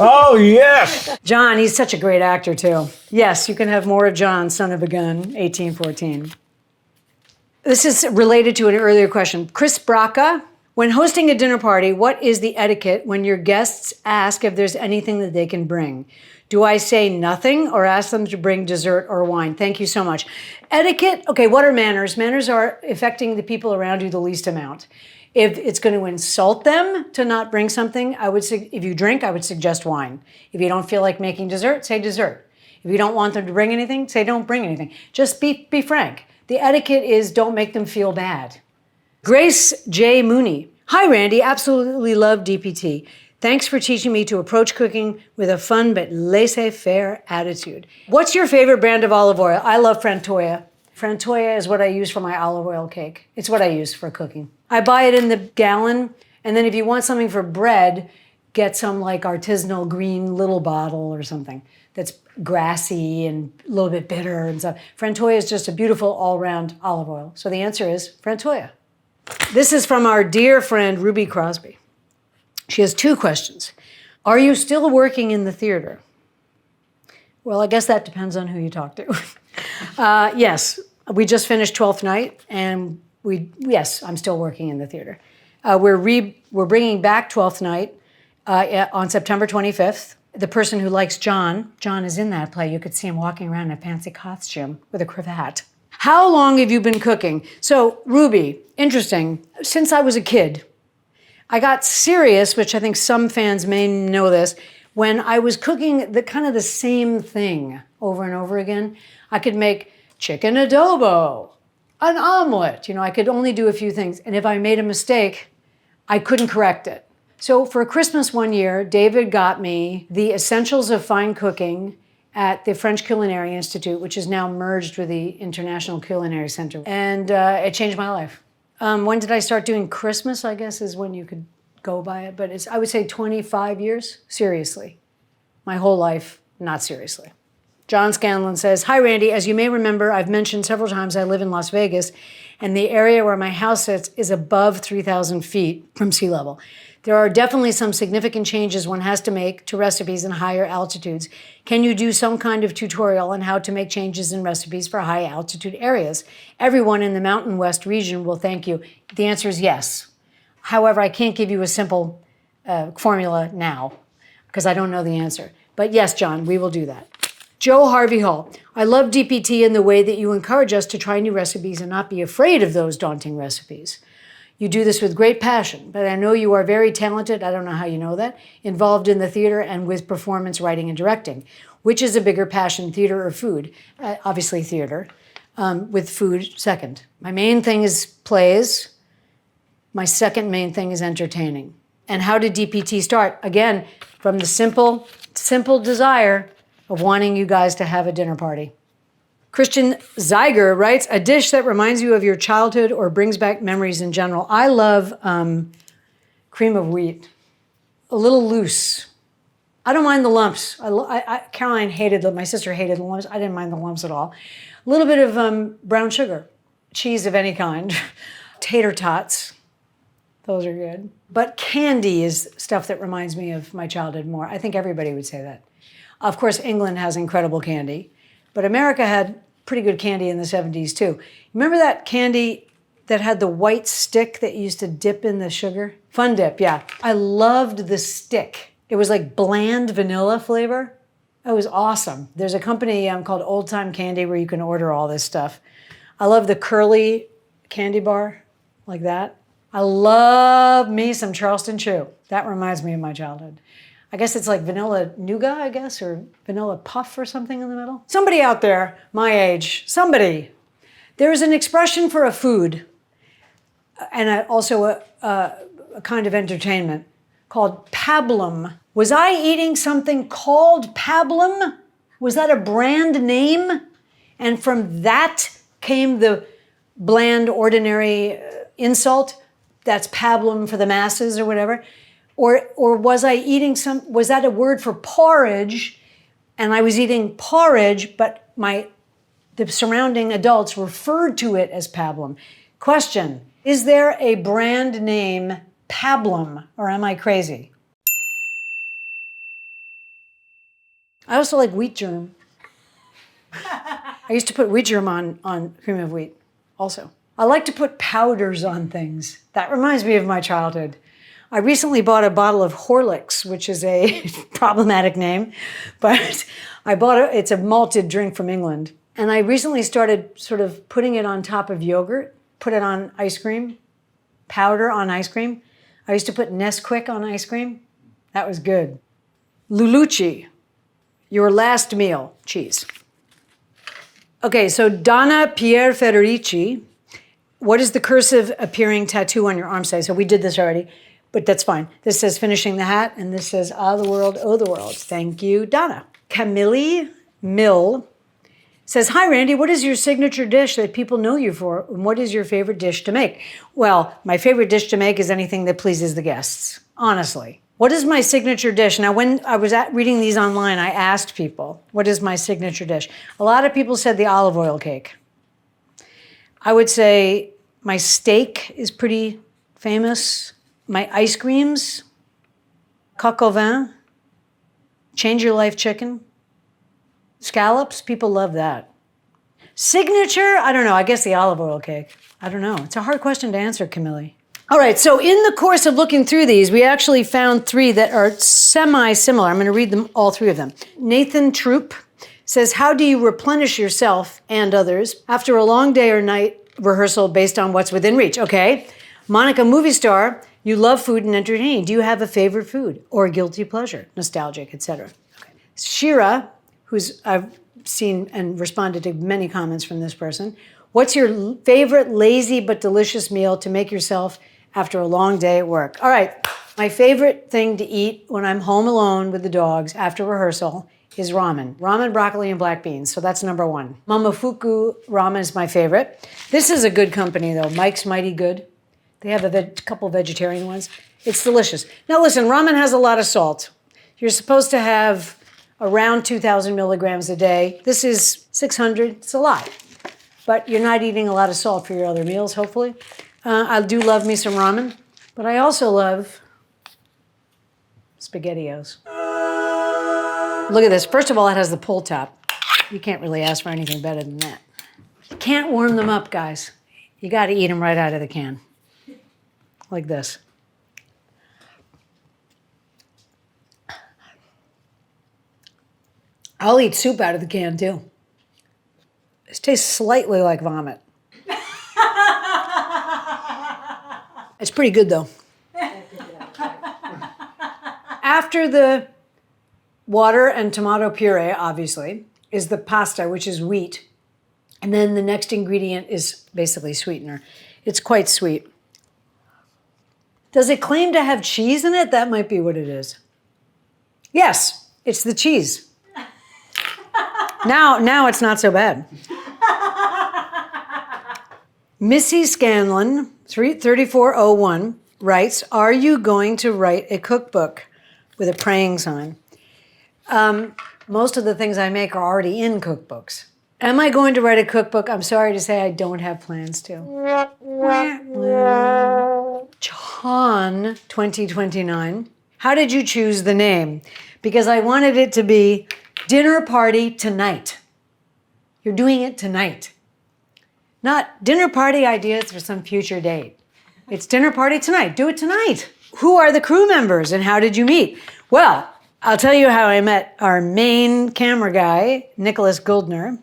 S3: Oh, yes.
S1: John, he's such a great actor, too. Yes, you can have more of John, son of a gun, 1814. This is related to an earlier question. Chris Braca, when hosting a dinner party, what is the etiquette when your guests ask if there's anything that they can bring? Do I say nothing or ask them to bring dessert or wine? Thank you so much. Etiquette, okay, what are manners? Manners are affecting the people around you the least amount. If it's going to insult them to not bring something, if you drink, I would suggest wine. If you don't feel like making dessert, say dessert. If you don't want them to bring anything, say don't bring anything. Just be frank. The etiquette is don't make them feel bad. Grace J. Mooney. Hi, Randy. Absolutely love DPT. Thanks for teaching me to approach cooking with a fun but laissez-faire attitude. What's your favorite brand of olive oil? I love Frantoia. Frantoia is what I use for my olive oil cake. It's what I use for cooking. I buy it in the gallon, and then if you want something for bread, get some like artisanal green little bottle or something that's grassy and a little bit bitter and stuff. Frantoia is just a beautiful all-round olive oil. So the answer is Frantoia. This is from our dear friend Ruby Crosby. She has 2 questions. Are you still working in the theater? Well, I guess that depends on who you talk to. Yes, we just finished 12th Night, and yes, I'm still working in the theater. We're bringing back 12th Night on September 25th. The person who likes John is in that play. You could see him walking around in a fancy costume with a cravat. How long have you been cooking? So, Ruby, interesting. Since I was a kid, I got serious, which I think some fans may know this, when I was cooking the same thing over and over again. I could make chicken adobo, an omelet. I could only do a few things. And if I made a mistake, I couldn't correct it. So for Christmas one year, David got me The Essentials of Fine Cooking at the French Culinary Institute, which is now merged with the International Culinary Center. And it changed my life. When did I start doing Christmas, I guess, is when you could go by it. But I would say 25 years, seriously. My whole life, not seriously. John Scanlon says, hi, Randy. As you may remember, I've mentioned several times I live in Las Vegas, and the area where my house sits is above 3,000 feet from sea level. There are definitely some significant changes one has to make to recipes in higher altitudes. Can you do some kind of tutorial on how to make changes in recipes for high altitude areas? Everyone in the Mountain West region will thank you. The answer is yes. However, I can't give you a simple formula now because I don't know the answer. But yes, John, we will do that. Joe Harvey Hall. I love DPT in the way that you encourage us to try new recipes and not be afraid of those daunting recipes. You do this with great passion, but I know you are very talented, I don't know how you know that, involved in the theater and with performance writing and directing. Which is a bigger passion, theater or food? Obviously theater, with food second. My main thing is plays. My second main thing is entertaining. And how did DPT start? Again, from the simple desire of wanting you guys to have a dinner party. Christian Zeiger writes, a dish that reminds you of your childhood or brings back memories in general. I love cream of wheat, a little loose. I don't mind the lumps. Caroline hated them. My sister hated the lumps. I didn't mind the lumps at all. A little bit of brown sugar, cheese of any kind, tater tots. Those are good. But candy is stuff that reminds me of my childhood more. I think everybody would say that. Of course, England has incredible candy. But America had pretty good candy in the 70s, too. Remember that candy that had the white stick that you used to dip in the sugar? Fun Dip, yeah. I loved the stick. It was like bland vanilla flavor. It was awesome. There's a company called Old Time Candy where you can order all this stuff. I love the curly candy bar, like that. I love me some Charleston Chew. That reminds me of my childhood. I guess it's like vanilla nougat, I guess, or vanilla puff or something in the middle. Somebody out there, my age, somebody. There is an expression for a food and also a kind of entertainment called pablum. Was I eating something called pablum? Was that a brand name? And from that came the bland, ordinary insult? That's pablum for the masses or whatever? Or was I eating was that a word for porridge and I was eating porridge, but the surrounding adults referred to it as pablum? Question, is there a brand name pablum or am I crazy? I also like wheat germ. I used to put wheat germ on cream of wheat also. I like to put powders on things. That reminds me of my childhood. I recently bought a bottle of Horlicks, which is a problematic name, but it's a malted drink from England. And I recently started sort of putting it on top of yogurt, put it on ice cream, powder on ice cream. I used to put Nesquik on ice cream. That was good. Lulucci, your last meal, cheese. Okay, so Donna Pierre Federici, what is the cursive appearing tattoo on your arm say? So we did this already, but that's fine. This says finishing the hat, and this says ah the world, oh the world. Thank you, Donna. Camille Mill says, hi Randy, what is your signature dish that people know you for, and what is your favorite dish to make? Well, my favorite dish to make is anything that pleases the guests, honestly. What is my signature dish? Now, when I was reading these online, I asked people, what is my signature dish? A lot of people said the olive oil cake. I would say my steak is pretty famous. My ice creams, coq au vin, change your life chicken, scallops, people love that. Signature, I don't know, I guess the olive oil cake. I don't know, it's a hard question to answer, Camille. All right, so in the course of looking through these, we actually found 3 that are semi-similar. I'm gonna read them, all 3 of them. Nathan Troop says, how do you replenish yourself and others after a long day or night rehearsal based on what's within reach? Okay. Monica Movie Star, you love food and entertaining. Do you have a favorite food or a guilty pleasure, nostalgic, etc.? Okay. Shira, I've seen and responded to many comments from this person. What's your favorite lazy but delicious meal to make yourself after a long day at work? All right, my favorite thing to eat when I'm home alone with the dogs after rehearsal is ramen. Ramen, broccoli, and black beans, so that's number 1. Momofuku ramen is my favorite. This is a good company though, Mike's Mighty Good. They have a couple vegetarian ones. It's delicious. Now listen, ramen has a lot of salt. You're supposed to have around 2,000 milligrams a day. This is 600, it's a lot. But you're not eating a lot of salt for your other meals, hopefully. I do love me some ramen, but I also love SpaghettiOs. Look at this. First of all, it has the pull top. You can't really ask for anything better than that. You can't warm them up, guys. You got to eat them right out of the can. Like this. I'll eat soup out of the can, too. This tastes slightly like vomit. It's pretty good, though. After the water and tomato puree, obviously, is the pasta, which is wheat. And then the next ingredient is basically sweetener. It's quite sweet. Does it claim to have cheese in it? That might be what it is. Yes, it's the cheese. Now it's not so bad. Missy Scanlon, 3401, writes, are you going to write a cookbook with a praying sign? Most of the things I make are already in cookbooks. Am I going to write a cookbook? I'm sorry to say I don't have plans to. John 2029, how did you choose the name? Because I wanted it to be dinner party tonight. You're doing it tonight. Not dinner party ideas for some future date. It's dinner party tonight. Do it tonight. Who are the crew members and how did you meet? Well, I'll tell you how I met our main camera guy, Nicholas Goldner.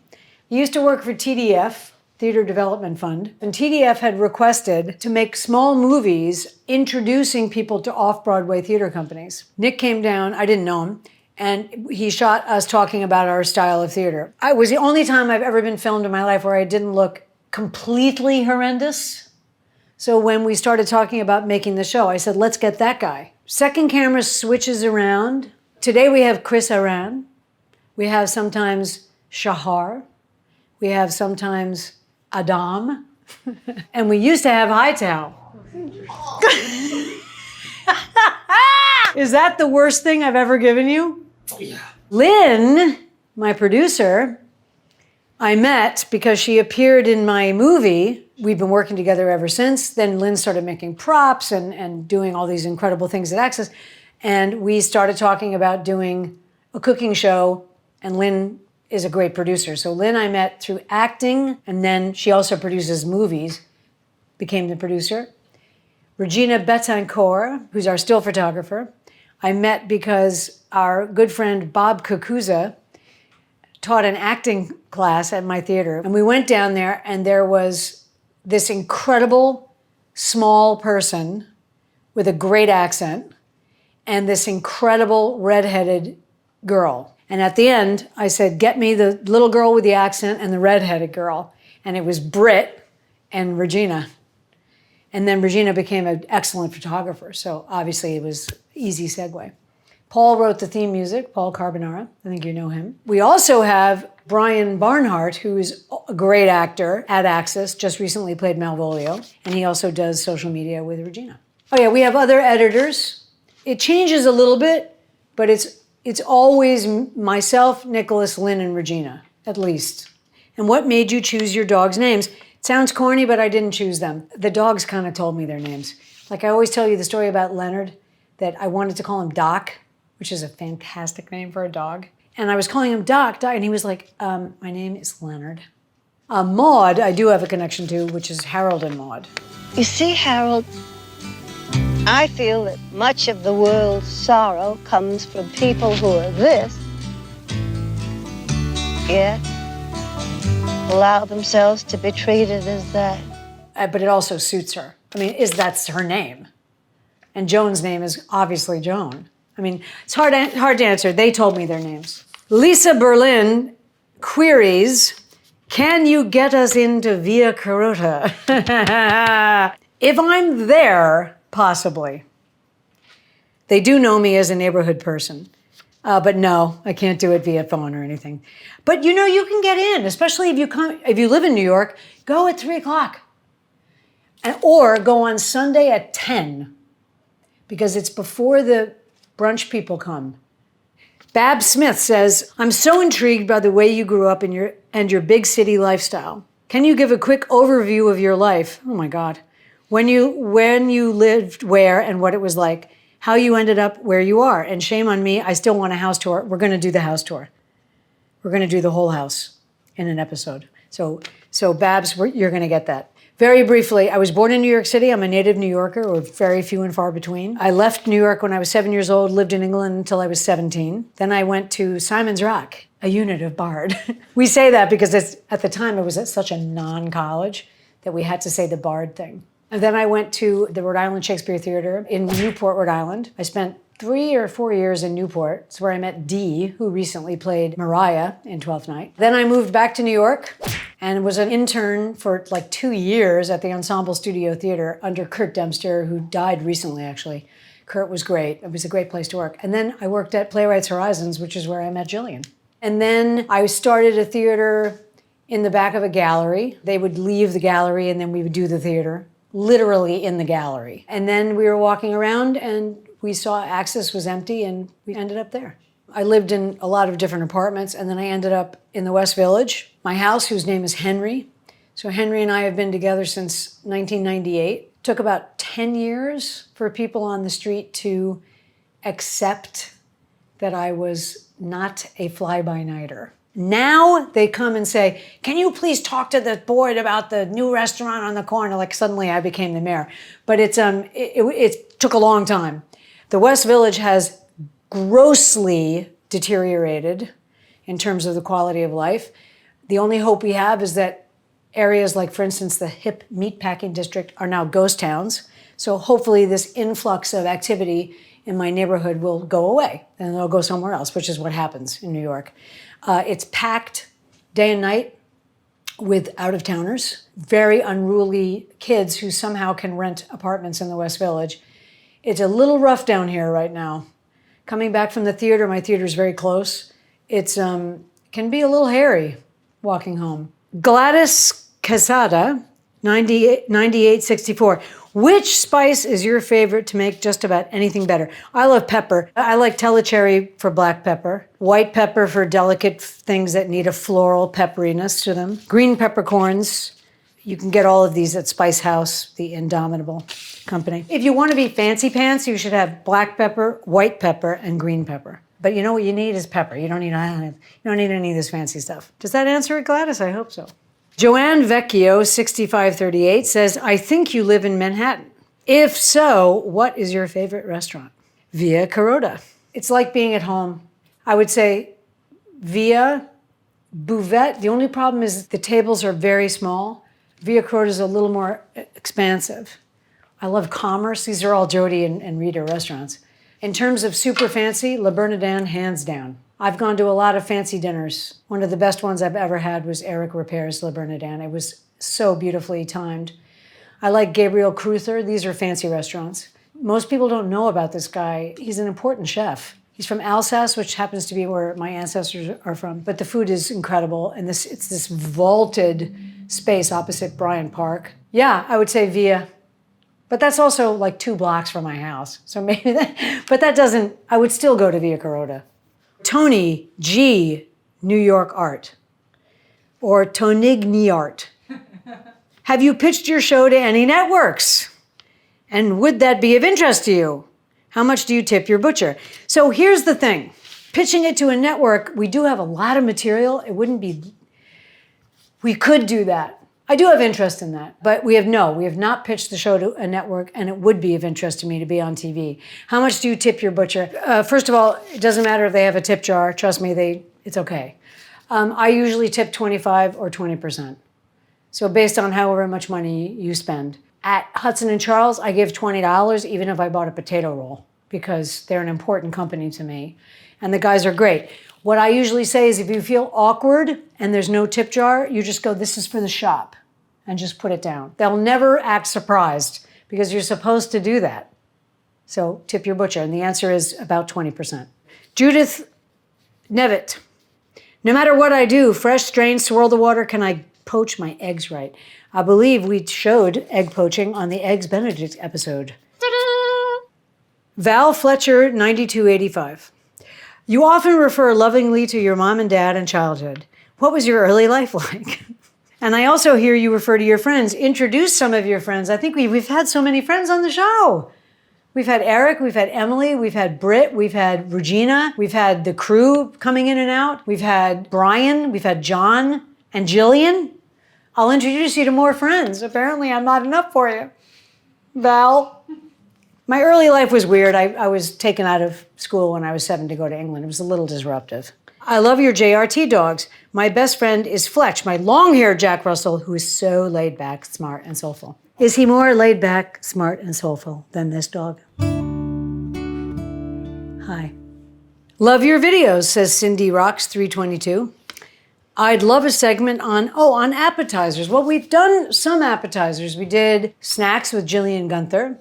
S1: He used to work for TDF Theater Development Fund. And TDF had requested to make small movies introducing people to off-Broadway theater companies. Nick came down, I didn't know him, and he shot us talking about our style of theater. It was the only time I've ever been filmed in my life where I didn't look completely horrendous. So when we started talking about making the show, I said, let's get that guy. Second camera switches around. Today we have Chris Aran. We have sometimes Shahar. We have sometimes Adam. And we used to have Hightow. Is that the worst thing I've ever given you? Yeah. Lynn, my producer, I met because she appeared in my movie. We've been working together ever since. Then Lynn started making props and doing all these incredible things at Access. And we started talking about doing a cooking show, and Lynn is a great producer. So Lynn I met through acting, and then she also produces movies, became the producer. Regina Betancourt, who's our still photographer, I met because our good friend Bob Kukuza taught an acting class at my theater. And we went down there, and there was this incredible small person with a great accent and this incredible redheaded girl. And at the end, I said, get me the little girl with the accent and the redheaded girl. And it was Britt and Regina. And then Regina became an excellent photographer. So obviously it was easy segue. Paul wrote the theme music, Paul Carbonara. I think you know him. We also have Brian Barnhart, who's a great actor at Access, just recently played Malvolio. And he also does social media with Regina. Oh yeah, we have other editors. It changes a little bit, but it's always myself, Nicholas, Lynn, and Regina, at least. And what made you choose your dogs' names? It sounds corny, but I didn't choose them. The dogs kind of told me their names. Like I always tell you the story about Leonard, that I wanted to call him Doc, which is a fantastic name for a dog. And I was calling him Doc, and he was like, my name is Leonard. Maud, I do have a connection to, which is Harold and Maud.
S8: You see, Harold, I feel that much of the world's sorrow comes from people who are this, yet allow themselves to be treated as that.
S1: But it also suits her. I mean, that's her name. And Joan's name is obviously Joan. I mean, it's hard to answer. They told me their names. Lisa Berlin queries, can you get us into Via Carota? If I'm there, possibly. They do know me as a neighborhood person. But no, I can't do it via phone or anything. But you know, you can get in, especially if you live in New York, go at 3 o'clock. Or go on Sunday at 10, because it's before the brunch people come. Bab Smith says, I'm so intrigued by the way you grew up and your big city lifestyle. Can you give a quick overview of your life? Oh my God. When you lived where and what it was like, how you ended up where you are. And shame on me, I still want a house tour. We're going to do the house tour. We're going to do the whole house in an episode. So Babs, you're going to get that. Very briefly, I was born in New York City. I'm a native New Yorker, or very few and far between. I left New York when I was 7 years old, lived in England until I was 17. Then I went to Simon's Rock, a unit of Bard. We say that because at the time it was at such a non-college that we had to say the Bard thing. And then I went to the Rhode Island Shakespeare Theater in Newport, Rhode Island. I spent 3 or 4 years in Newport. It's where I met Dee, who recently played Mariah in Twelfth Night. Then I moved back to New York and was an intern for like 2 years at the Ensemble Studio Theater under Kurt Dempster, who died recently, actually. Kurt was great. It was a great place to work. And then I worked at Playwrights Horizons, which is where I met Jillian. And then I started a theater in the back of a gallery. They would leave the gallery and then we would do the theater, literally in the gallery. And then we were walking around and we saw Access was empty and we ended up there. I lived in a lot of different apartments and then I ended up in the West Village. My house, whose name is Henry. So Henry and I have been together since 1998. Took about 10 years for people on the street to accept that I was not a fly-by-nighter. Now they come and say, can you please talk to the board about the new restaurant on the corner? Like suddenly I became the mayor. But it took a long time. The West Village has grossly deteriorated in terms of the quality of life. The only hope we have is that Areas like, for instance, the hip meatpacking district are now ghost towns. So hopefully this influx of activity in my neighborhood will go away and they'll go somewhere else, which is what happens in New York. It's packed day and night with out-of-towners, very unruly kids who somehow can rent apartments in the West Village. It's a little rough down here right now. Coming back from the theater, my theater's very close. It's can be a little hairy walking home. Gladys Quesada, 9864. Which spice is your favorite to make just about anything better? I love pepper. I like telecherry for black pepper, white pepper for delicate things that need a floral pepperiness to them, green peppercorns. You can get all of these at Spice House, the indomitable company. If you want to be fancy pants, you should have black pepper, white pepper, and green pepper. But you know what you need is pepper. You don't need any of this fancy stuff. Does that answer it, Gladys? I hope so. Joanne Vecchio, 6538, says, I think you live in Manhattan. If so, what is your favorite restaurant? Via Carota. It's like being at home. I would say Via Buvette. The only problem is the tables are very small. Via Carota is a little more expansive. I love Commerce. These are all Jody and Rita restaurants. In terms of super fancy, Le Bernardin, hands down. I've gone to a lot of fancy dinners. One of the best ones I've ever had was Eric Repair's Le Bernardin. It was so beautifully timed. I like Gabriel Cruther. These are fancy restaurants. Most people don't know about this guy. He's an important chef. He's from Alsace, which happens to be where my ancestors are from. But the food is incredible. And it's this vaulted space opposite Bryant Park. Yeah, I would say Via. But that's also like 2 blocks from my house. So maybe that, but that doesn't, I would still go to Via Carota. Tony G. New York Art, or Tonigny Art. Have you pitched your show to any networks? And would that be of interest to you? How much do you tip your butcher? So here's the thing. Pitching it to a network, we do have a lot of material. We could do that. I do have interest in that, but we have not pitched the show to a network, and it would be of interest to me to be on TV. How much do you tip your butcher? First of all, it doesn't matter if they have a tip jar. Trust me, it's okay. I usually tip 25 or 20%. So based on however much money you spend. At Hudson and Charles, I give $20 even if I bought a potato roll because they're an important company to me. And the guys are great. What I usually say is if you feel awkward and there's no tip jar, you just go, this is for the shop, and just put it down. They'll never act surprised because you're supposed to do that. So tip your butcher, and the answer is about 20%. Judith Nevitt. No matter what I do, fresh, strain, swirl the water, can I poach my eggs right? I believe we showed egg poaching on the Eggs Benedict episode. Ta-da! Val Fletcher, 9285. You often refer lovingly to your mom and dad and childhood. What was your early life like? And I also hear you refer to your friends. Introduce some of your friends. I think we've had so many friends on the show. We've had Eric, we've had Emily, we've had Britt, we've had Regina, we've had the crew coming in and out. We've had Brian, we've had John and Jillian. I'll introduce you to more friends. Apparently I'm not enough for you. Val. My early life was weird. I was taken out of school when I was 7 to go to England. It was a little disruptive. I love your JRT dogs. My best friend is Fletch, my long-haired Jack Russell, who is so laid back, smart, and soulful. Is he more laid back, smart, and soulful than this dog? Hi. Love your videos, says Cindy Rocks 322. I'd love a segment on appetizers. Well, we've done some appetizers. We did snacks with Jillian Gunther.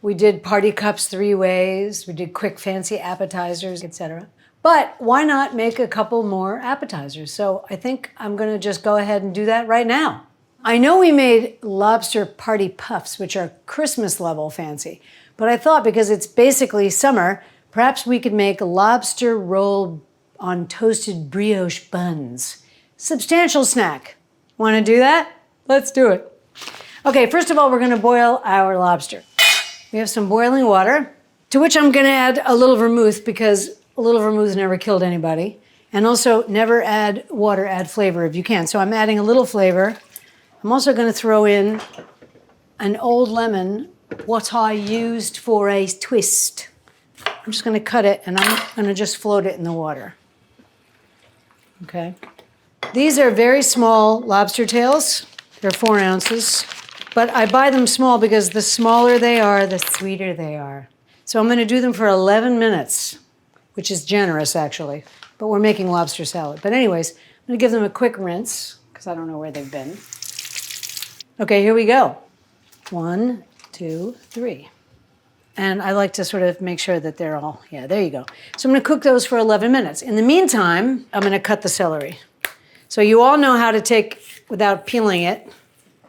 S1: We did party cups 3 ways. We did quick fancy appetizers, etc. But why not make a couple more appetizers? So I think I'm going to just go ahead and do that right now. I know we made lobster party puffs, which are Christmas level fancy. But I thought because it's basically summer, perhaps we could make lobster roll on toasted brioche buns. Substantial snack. Want to do that? Let's do it. Okay, first of all, we're going to boil our lobster. We have some boiling water, to which I'm going to add a little vermouth because a little vermouth never killed anybody. And also never add water, add flavor if you can. So I'm adding a little flavor. I'm also going to throw in an old lemon, what I used for a twist. I'm just going to cut it and I'm going to just float it in the water. Okay. These are very small lobster tails. They're 4 ounces. But I buy them small because the smaller they are, the sweeter they are. So I'm going to do them for 11 minutes, which is generous, actually. But we're making lobster salad. But anyways, I'm going to give them a quick rinse because I don't know where they've been. Okay, here we go. 1, 2, 3. And I like to sort of make sure that they're all, yeah, there you go. So I'm going to cook those for 11 minutes. In the meantime, I'm going to cut the celery. So you all know how to take, without peeling it.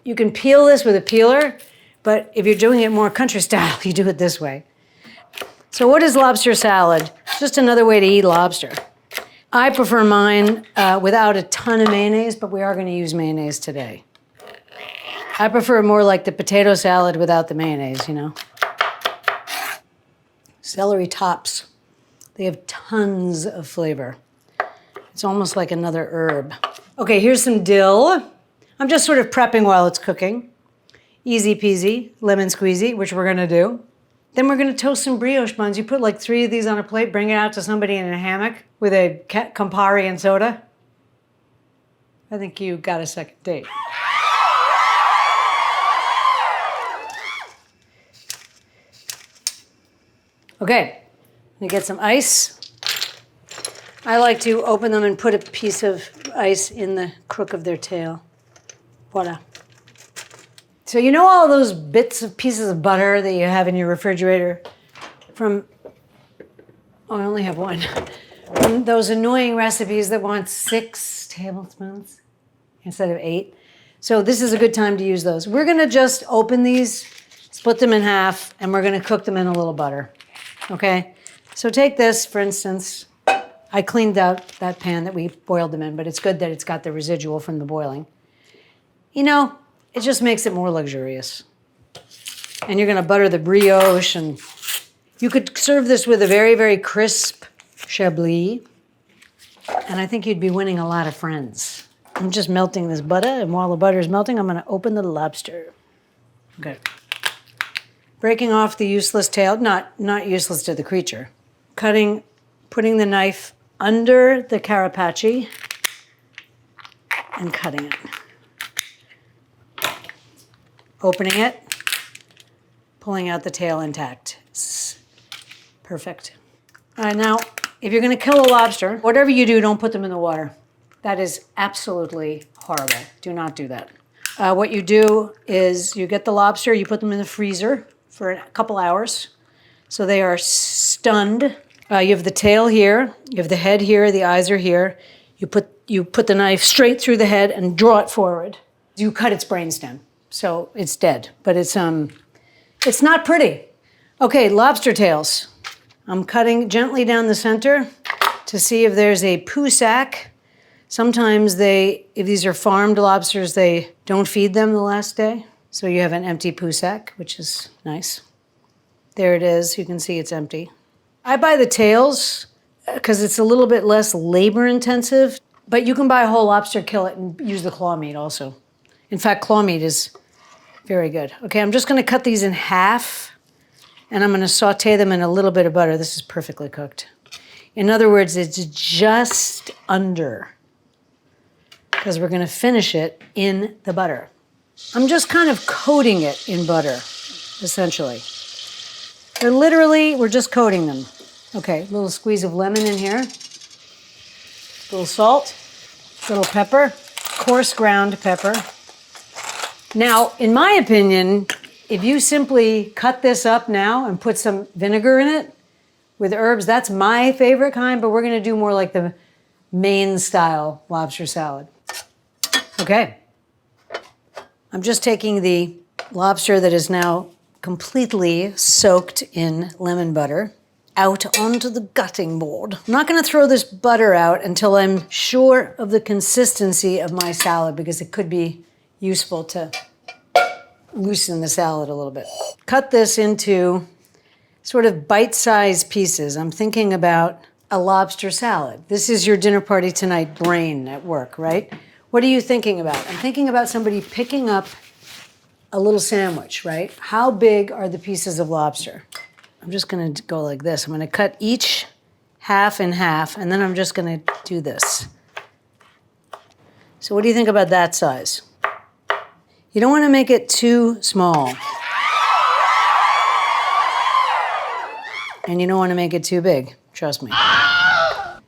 S1: You can peel this with a peeler, but if you're doing it more country style, you do it this way. So what is lobster salad? Just another way to eat lobster. I prefer mine without a ton of mayonnaise, but we are going to use mayonnaise today. I prefer more like the potato salad without the mayonnaise, you know. Celery tops. They have tons of flavor. It's almost like another herb. Okay, here's some dill. I'm just sort of prepping while it's cooking. Easy peasy, lemon squeezy, which we're gonna do. Then we're gonna toast some brioche buns. You put like 3 of these on a plate, bring it out to somebody in a hammock with a Campari and soda. I think you got a second date. Okay, I'm gonna get some ice. I like to open them and put a piece of ice in the crook of their tail. Voila. So you know all those pieces of butter that you have in your refrigerator from, oh, I only have one, from those annoying recipes that want 6 tablespoons instead of 8. So this is a good time to use those. We're gonna just open these, split them in half, and we're gonna cook them in a little butter, okay? So take this, for instance. I cleaned out that pan that we boiled them in, but it's good that it's got the residual from the boiling. You know, it just makes it more luxurious. And you're gonna butter the brioche, and you could serve this with a very, very crisp Chablis. And I think you'd be winning a lot of friends. I'm just melting this butter, and while the butter is melting, I'm gonna open the lobster. Okay. Breaking off the useless tail, not useless to the creature. Cutting, putting the knife under the carapace and cutting it. Opening it, pulling out the tail intact. It's perfect. All right, now, if you're gonna kill a lobster, whatever you do, don't put them in the water. That is absolutely horrible. Do not do that. What you do is you get the lobster, you put them in the freezer for a couple hours so they are stunned. You have the tail here, you have the head here, the eyes are here. You put the knife straight through the head and draw it forward. You cut its brainstem, so it's dead, but it's not pretty. Okay, lobster tails. I'm cutting gently down the center to see if there's a poo sac. Sometimes if these are farmed lobsters, they don't feed them the last day. So you have an empty poo sac, which is nice. There it is, you can see it's empty. I buy the tails because it's a little bit less labor intensive, but you can buy a whole lobster, kill it, and use the claw meat also. In fact, claw meat is very good. Okay, I'm just gonna cut these in half, and I'm gonna saute them in a little bit of butter. This is perfectly cooked. In other words, it's just under, because we're gonna finish it in the butter. I'm just kind of coating it in butter, essentially. But literally, we're just coating them. Okay, a little squeeze of lemon in here. A little salt, a little pepper, coarse ground pepper. Now, in my opinion, if you simply cut this up now and put some vinegar in it with herbs, that's my favorite kind, but we're gonna do more like the Maine style lobster salad. Okay. I'm just taking the lobster that is now completely soaked in lemon butter out onto the gutting board. I'm not gonna throw this butter out until I'm sure of the consistency of my salad, because it could be useful to loosen the salad a little bit. Cut this into sort of bite-sized pieces. I'm thinking about a lobster salad. This is your dinner party tonight brain at work, right? What are you thinking about? I'm thinking about somebody picking up a little sandwich, right? How big are the pieces of lobster? I'm just gonna go like this. I'm gonna cut each half in half, and then I'm just gonna do this. So what do you think about that size? You don't want to make it too small. And you don't want to make it too big, trust me.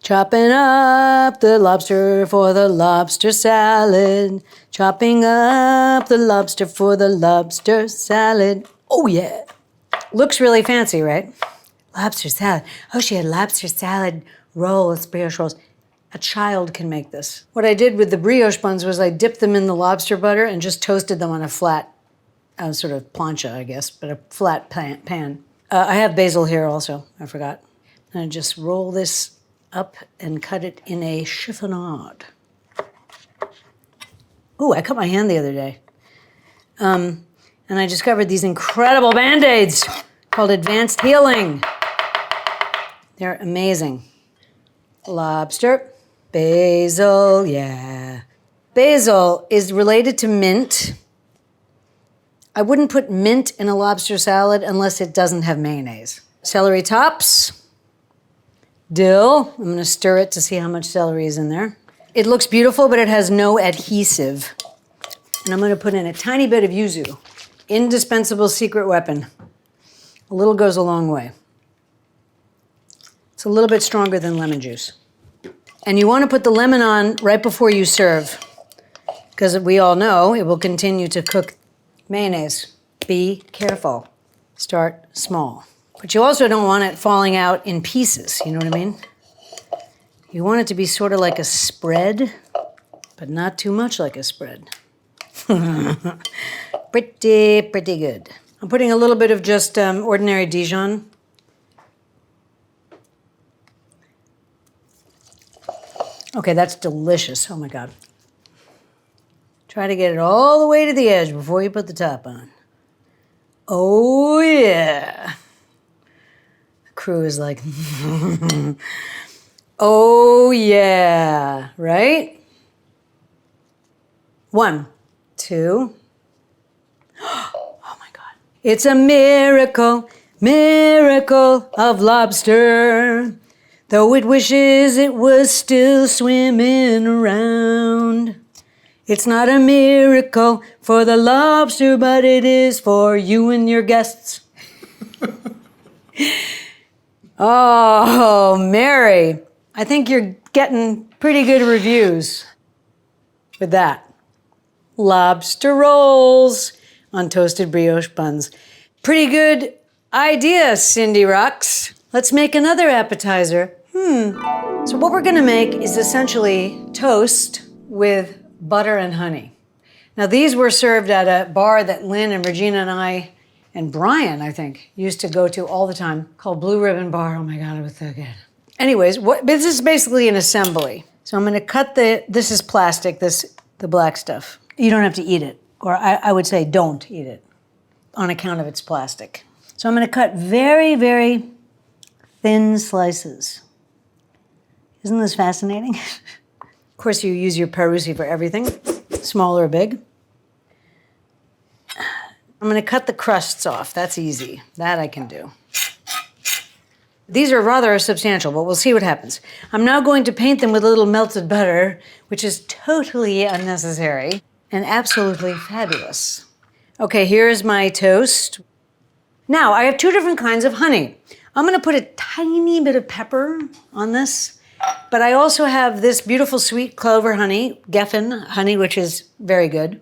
S1: Chopping up the lobster for the lobster salad. Chopping up the lobster for the lobster salad. Oh yeah. Looks really fancy, right? Lobster salad. Oh, she had lobster salad rolls, brioche rolls. A child can make this. What I did with the brioche buns was I dipped them in the lobster butter and just toasted them on a flat, sort of plancha, I guess, but a flat pan. I have basil here also, I forgot. And I just roll this up and cut it in a chiffonade. Ooh, I cut my hand the other day. And I discovered these incredible Band-Aids called Advanced Healing. They're amazing. Lobster, basil, yeah. Basil is related to mint. I wouldn't put mint in a lobster salad unless it doesn't have mayonnaise. Celery tops, dill. I'm gonna stir it to see how much celery is in there. It looks beautiful, but it has no adhesive. And I'm gonna put in a tiny bit of yuzu. Indispensable secret weapon. A little goes a long way. It's a little bit stronger than lemon juice. And you want to put the lemon on right before you serve, because we all know it will continue to cook mayonnaise. Be careful. Start small. But you also don't want it falling out in pieces, you know what I mean? You want it to be sort of like a spread, but not too much like a spread. Pretty good. I'm putting a little bit of just ordinary Dijon. Okay, that's delicious. Oh my God. Try to get it all the way to the edge before you put the top on. Oh yeah. The crew is like, oh yeah, right? 1, 2. Oh my God. It's a miracle, miracle of lobster. Though it wishes it was still swimming around. It's not a miracle for the lobster, but it is for you and your guests. Oh, Mary, I think you're getting pretty good reviews with that. Lobster rolls on toasted brioche buns. Pretty good idea, Cindy Rocks. Let's make another appetizer. So what we're gonna make is essentially toast with butter and honey. Now these were served at a bar that Lynn and Regina and I and Brian, I think, used to go to all the time, called Blue Ribbon Bar. Oh my God, it was so good. Anyways, this is basically an assembly. So I'm gonna cut this is plastic, the black stuff. You don't have to eat it, or I would say don't eat it on account of its plastic. So I'm gonna cut very, very thin slices. Isn't this fascinating? Of course, you use your Perusi for everything, small or big. I'm gonna cut the crusts off. That's easy. That I can do. These are rather substantial, but we'll see what happens. I'm now going to paint them with a little melted butter, which is totally unnecessary and absolutely fabulous. Okay, here's my toast. Now, I have 2 different kinds of honey. I'm gonna put a tiny bit of pepper on this, but I also have this beautiful sweet clover honey, Geffen honey, which is very good.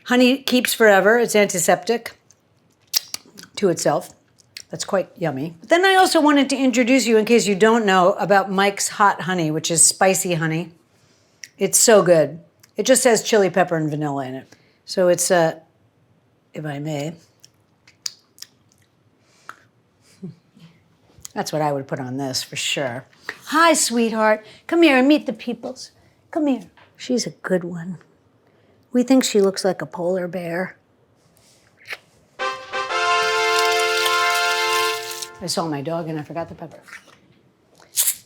S1: Honey keeps forever, it's antiseptic to itself. That's quite yummy. But then I also wanted to introduce you, in case you don't know, about Mike's Hot Honey, which is spicy honey. It's so good. It just has chili pepper and vanilla in it. So it's, if I may, that's what I would put on this for sure. Hi, sweetheart. Come here and meet the peoples. Come here. She's a good one. We think she looks like a polar bear. I saw my dog and I forgot the pepper.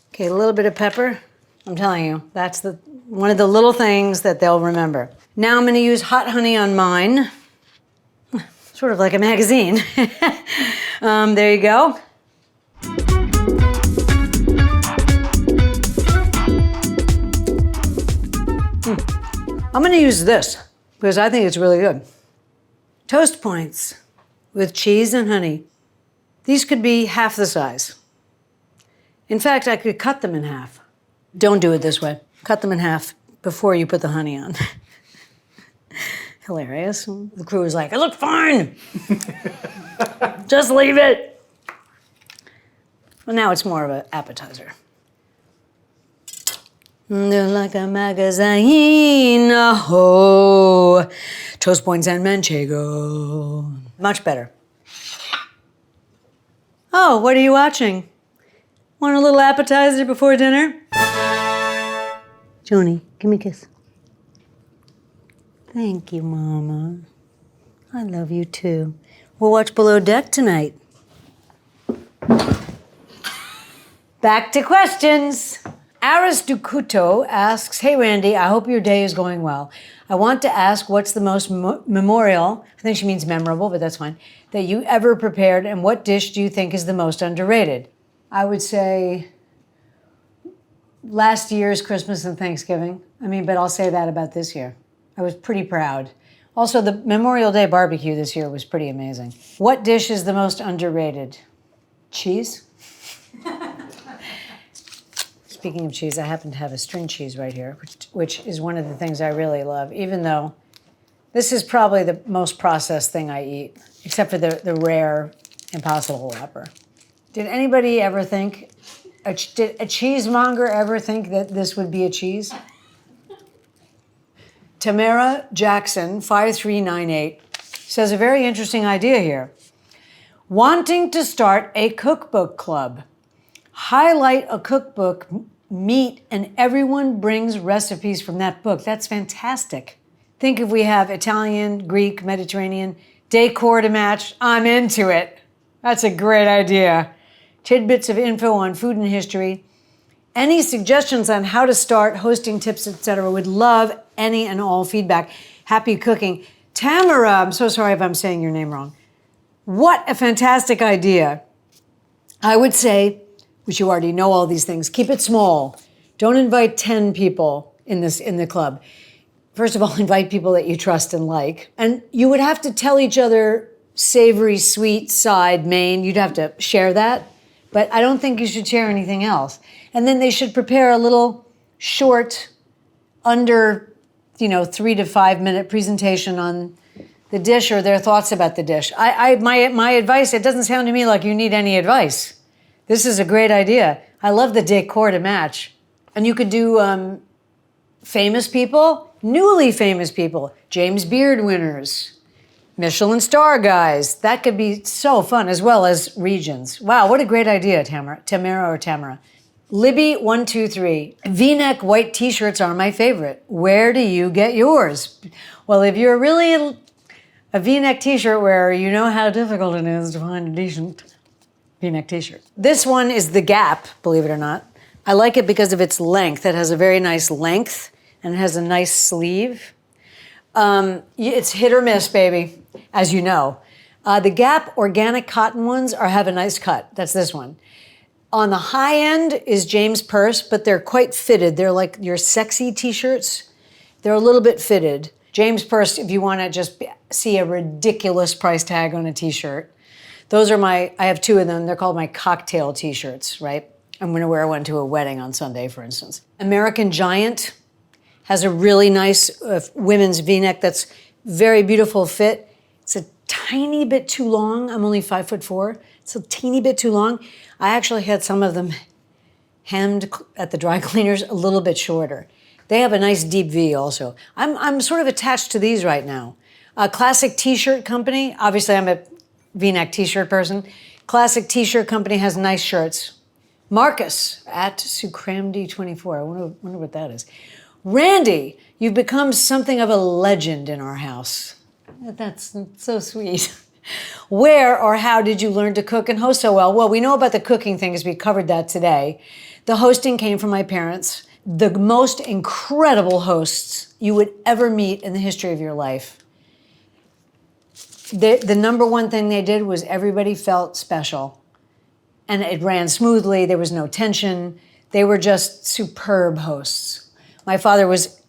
S1: Okay, a little bit of pepper. I'm telling you, that's one of the little things that they'll remember. Now I'm gonna use hot honey on mine. Sort of like a magazine. There you go. I'm gonna use this because I think it's really good. Toast points with cheese and honey. These could be half the size. In fact, I could cut them in half. Don't do it this way. Cut them in half before you put the honey on. Hilarious. The crew was like, "It looked fine. Just leave it." Well, now it's more of an appetizer. They're like a magazine. Oh, toast points and Manchego. Much better. Oh, what are you watching? Want a little appetizer before dinner? Joni, give me a kiss. Thank you, Mama. I love you too. We'll watch Below Deck tonight. Back to questions. Aris Ducuto asks, "Hey Randy, I hope your day is going well. I want to ask what's the most memorial," I think she means memorable, but that's fine, "that you ever prepared, and what dish do you think is the most underrated?" I would say last year's Christmas and Thanksgiving. But I'll say that about this year. I was pretty proud. Also, the Memorial Day barbecue this year was pretty amazing. What dish is the most underrated? Cheese? Speaking of cheese, I happen to have a string cheese right here, which is one of the things I really love, even though this is probably the most processed thing I eat, except for the rare Impossible Whopper. Did anybody ever think, did a cheesemonger ever think that this would be a cheese? Tamara Jackson, 5398, says a very interesting idea here. Wanting to start a cookbook club. Highlight a cookbook, meet, and everyone brings recipes from that book. That's fantastic. Think if we have Italian, Greek, Mediterranean, decor to match. I'm into it. That's a great idea. Tidbits of info on food and history. Any suggestions on how to start, hosting tips, etc. Would love any and all feedback. Happy cooking. Tamara, I'm so sorry if I'm saying your name wrong. What a fantastic idea. I would say, which you already know all these things, keep it small. Don't invite 10 people in the club. First of all, invite people that you trust and like. And you would have to tell each other savory, sweet side, main. You'd have to share that. But I don't think you should share anything else. And then they should prepare a little short, under 3 to 5 minute presentation on the dish or their thoughts about the dish. My advice, it doesn't sound to me like you need any advice. This is a great idea. I love the decor to match. And you could do famous people, newly famous people, James Beard winners, Michelin star guys. That could be so fun, as well as regions. Wow, what a great idea, Tamara. Libby123, V-neck white t-shirts are my favorite. Where do you get yours? Well, if you're really a V-neck t-shirt wearer, you know how difficult it is to find a decent V-neck t-shirt. This one is the Gap, believe it or not. I like it because of its length. It has a very nice length, and it has a nice sleeve. It's hit or miss, baby, as you know. The Gap organic cotton ones have a nice cut. That's this one. On the high end is James Purse, but they're quite fitted. They're like your sexy t-shirts. They're a little bit fitted. James Purse, if you want to just see a ridiculous price tag on a t-shirt. Those are I have 2 of them. They're called my cocktail t-shirts, right? I'm going to wear one to a wedding on Sunday, for instance. American Giant has a really nice women's V-neck that's very beautiful fit. It's a tiny bit too long. I'm only 5'4". It's a teeny bit too long. I actually had some of them hemmed at the dry cleaners a little bit shorter. They have a nice deep V also. I'm sort of attached to these right now. Classic T-shirt company. Obviously, I'm a V-neck T-shirt person. Classic T-shirt company has nice shirts. Marcus at Sucramdi24. I wonder what that is. Randy, you've become something of a legend in our house. That's so sweet. Where or how did you learn to cook and host so well? Well, we know about the cooking thing because we covered that today. The hosting came from my parents. The most incredible hosts you would ever meet in the history of your life. The number one thing they did was everybody felt special. And it ran smoothly. There was no tension. They were just superb hosts. My father was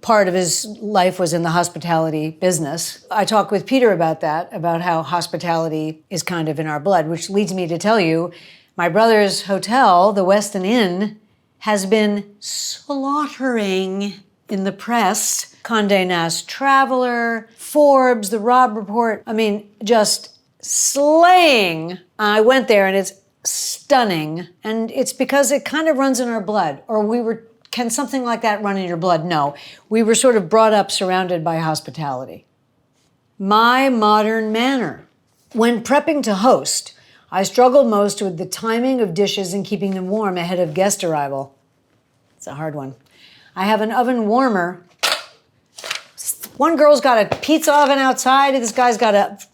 S1: part of his life was in the hospitality business. I talked with Peter about that, about how hospitality is kind of in our blood, which leads me to tell you, my brother's hotel, the Westin Inn, has been slaughtering in the press. Condé Nast Traveler, Forbes, The Robb Report. I mean, just slaying. I went there and it's stunning. And it's because it kind of runs in our blood. Or can something like that run in your blood? No. We were sort of brought up surrounded by hospitality. My modern manner. When prepping to host, I struggled most with the timing of dishes and keeping them warm ahead of guest arrival. It's a hard one. I have an oven warmer. One girl's got a pizza oven outside, and this guy's got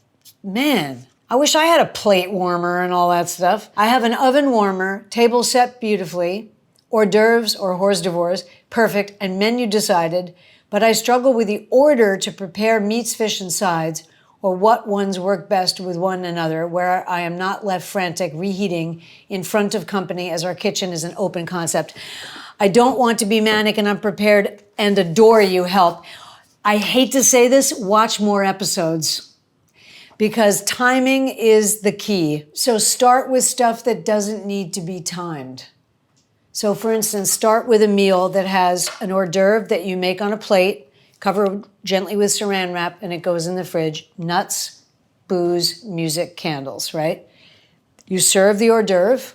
S1: man, I wish I had a plate warmer and all that stuff. I have an oven warmer, table set beautifully, hors d'oeuvres or hors d'oeuvres, perfect, and menu decided, but I struggle with the order to prepare meats, fish, and sides, or what ones work best with one another, where I am not left frantic reheating in front of company as our kitchen is an open concept. I don't want to be manic and unprepared and adore you help. I hate to say this, watch more episodes because timing is the key. So start with stuff that doesn't need to be timed. So for instance, start with a meal that has an hors d'oeuvre that you make on a plate, cover gently with saran wrap, and it goes in the fridge. Nuts, booze, music, candles, right? You serve the hors d'oeuvre,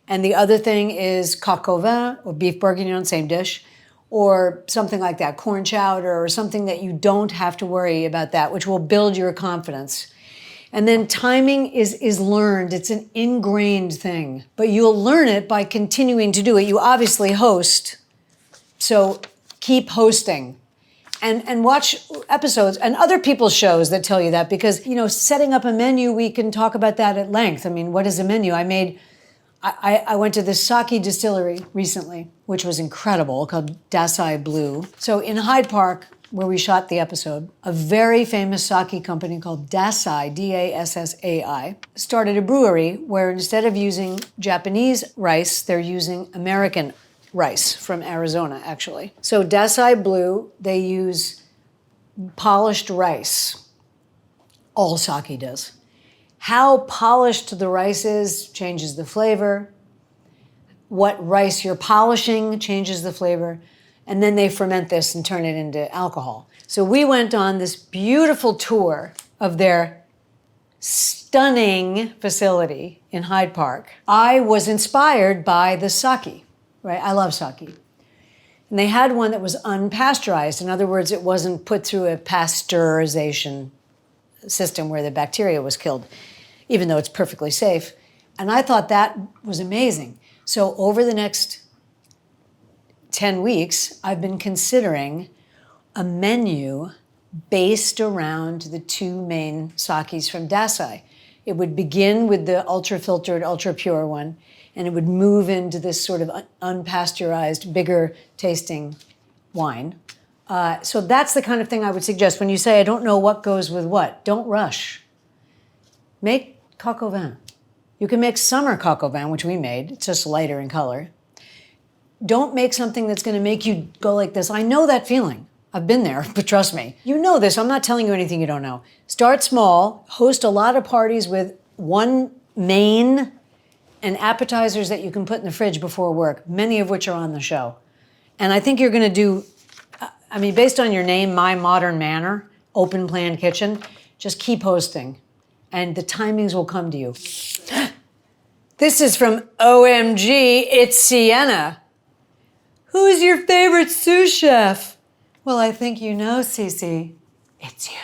S1: and the other thing is coq au vin or beef bourguignon, same dish, or something like that, corn chowder or something that you don't have to worry about that, which will build your confidence. And then timing is learned. It's an ingrained thing, but you'll learn it by continuing to do it. You obviously host, so keep hosting. And watch episodes and other people's shows that tell you that because, setting up a menu, we can talk about that at length. I mean, what is a menu? I went to this sake distillery recently, which was incredible, called Dasai Blue. So in Hyde Park, where we shot the episode, a very famous sake company called Dasai, D-A-S-S-A-I, started a brewery where instead of using Japanese rice, they're using American rice from Arizona, actually. So Dasai Blue, they use polished rice. All sake does. How polished the rice is changes the flavor. What rice you're polishing changes the flavor. And then they ferment this and turn it into alcohol. So we went on this beautiful tour of their stunning facility in Hyde Park. I was inspired by the sake, right? I love sake. And they had one that was unpasteurized. In other words, it wasn't put through a pasteurization system where the bacteria was killed, even though it's perfectly safe. And I thought that was amazing. So over the next 10 weeks, I've been considering a menu based around the two main sakes from Dasai. It would begin with the ultra-filtered, ultra-pure one, and it would move into this sort of unpasteurized, bigger tasting wine. So that's the kind of thing I would suggest. When you say, I don't know what goes with what, don't rush. Make coq au vin. You can make summer coq au vin, which we made. It's just lighter in color. Don't make something that's going to make you go like this. I know that feeling. I've been there, but trust me. You know this. I'm not telling you anything you don't know. Start small. Host a lot of parties with one main and appetizers that you can put in the fridge before work, many of which are on the show. And I think you're going to do, based on your name, My Modern Manor, Open Plan Kitchen, just keep hosting. And the timings will come to you. This is from OMG, it's Sienna. Who's your favorite sous chef? Well, I think you know, Cece. It's you.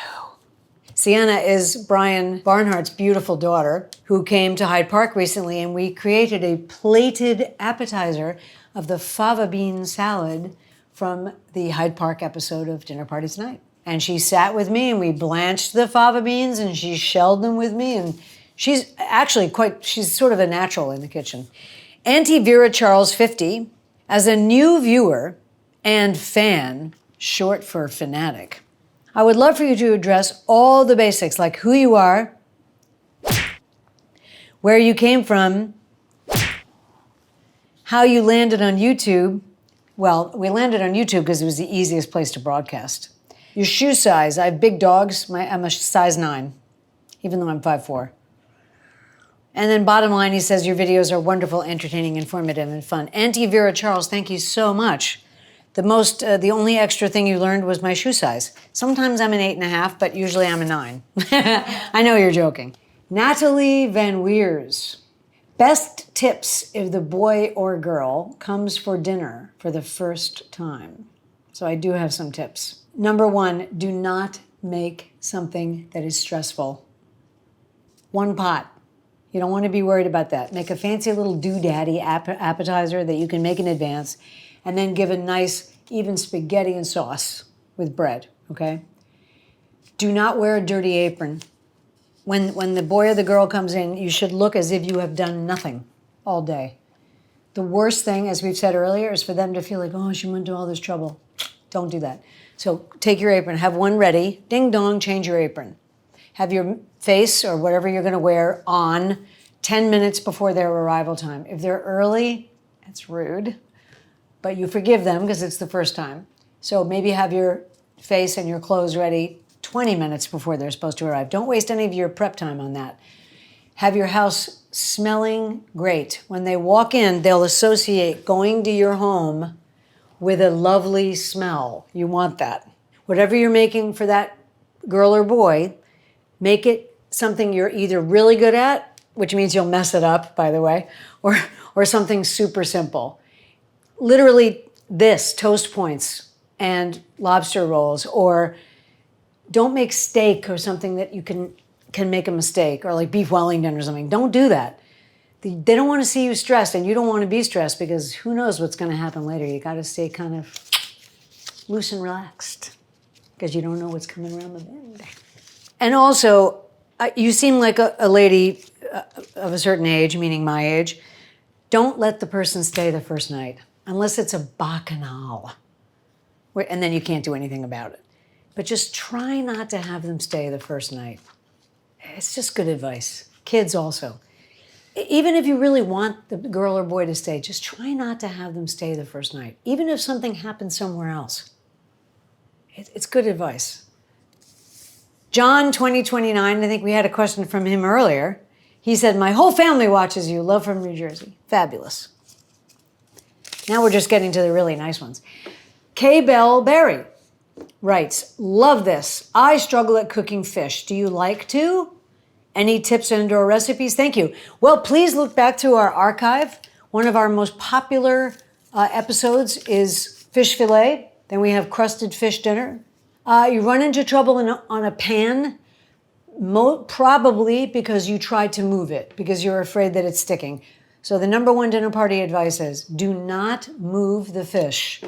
S1: Sienna is Brian Barnhart's beautiful daughter who came to Hyde Park recently, and we created a plated appetizer of the fava bean salad from the Hyde Park episode of Dinner Party Tonight. And she sat with me and we blanched the fava beans and she shelled them with me, and she's actually she's sort of a natural in the kitchen. Auntie Vera Charles 50, as a new viewer and fan, short for fanatic, I would love for you to address all the basics, like who you are, where you came from, how you landed on YouTube, Well, we landed on YouTube because it was the easiest place to broadcast. Your shoe size. I have big dogs. I'm a size 9, even though I'm 5'4". And then bottom line, he says, your videos are wonderful, entertaining, informative, and fun. Auntie Vera Charles, thank you so much. The only extra thing you learned was my shoe size. Sometimes I'm an 8.5, but usually I'm a 9. I know you're joking. Natalie Van Weers. Best tips if the boy or girl comes for dinner for the first time. So I do have some tips. Number 1, do not make something that is stressful. One pot. You don't want to be worried about that. Make a fancy little doodaddy appetizer that you can make in advance, and then give a nice, even spaghetti and sauce with bread, okay? Do not wear a dirty apron. When the boy or the girl comes in, you should look as if you have done nothing all day. The worst thing, as we've said earlier, is for them to feel like, oh, she went to all this trouble. Don't do that. So take your apron, have one ready, ding dong, change your apron. Have your face or whatever you're gonna wear on 10 minutes before their arrival time. If they're early, it's rude, but you forgive them because it's the first time. So maybe have your face and your clothes ready 20 minutes before they're supposed to arrive. Don't waste any of your prep time on that. Have your house smelling great. When they walk in, they'll associate going to your home with a lovely smell. You want that. Whatever you're making for that girl or boy, make it something you're either really good at, which means you'll mess it up, by the way, or something super simple. Literally this, toast points and lobster rolls, or don't make steak or something that you can make a mistake, or like beef Wellington or something. Don't do that. They don't want to see you stressed, and you don't want to be stressed because who knows what's going to happen later. You got to stay kind of loose and relaxed because you don't know what's coming around the bend. And also, you seem like a lady of a certain age, meaning my age. Don't let the person stay the first night unless it's a bacchanal, and then you can't do anything about it. But just try not to have them stay the first night. It's just good advice. Kids also. Even if you really want the girl or boy to stay, just try not to have them stay the first night, even if something happens somewhere else. It's good advice. John 2029, I think we had a question from him earlier. He said, my whole family watches you. Love from New Jersey. Fabulous. Now we're just getting to the really nice ones. K. Bell Berry writes, love this. I struggle at cooking fish. Do you like to? Any tips and/or recipes? Thank you. Well, please look back to our archive. One of our most popular episodes is fish fillet. Then we have crusted fish dinner. You run into trouble on a pan, probably because you tried to move it, because you're afraid that it's sticking. So the number 1 dinner party advice is do not move the fish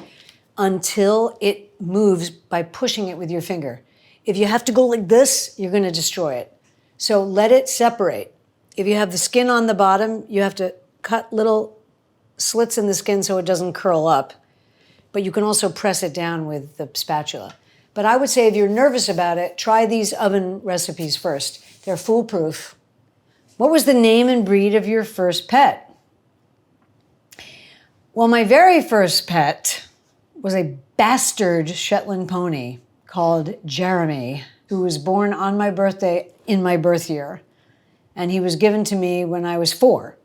S1: until it moves by pushing it with your finger. If you have to go like this, you're going to destroy it. So let it separate. If you have the skin on the bottom, you have to cut little slits in the skin so it doesn't curl up. But you can also press it down with the spatula. But I would say if you're nervous about it, try these oven recipes first. They're foolproof. What was the name and breed of your first pet? Well, my very first pet was a bastard Shetland pony called Jeremy, who was born on my birthday in my birth year. And he was given to me when I was 4,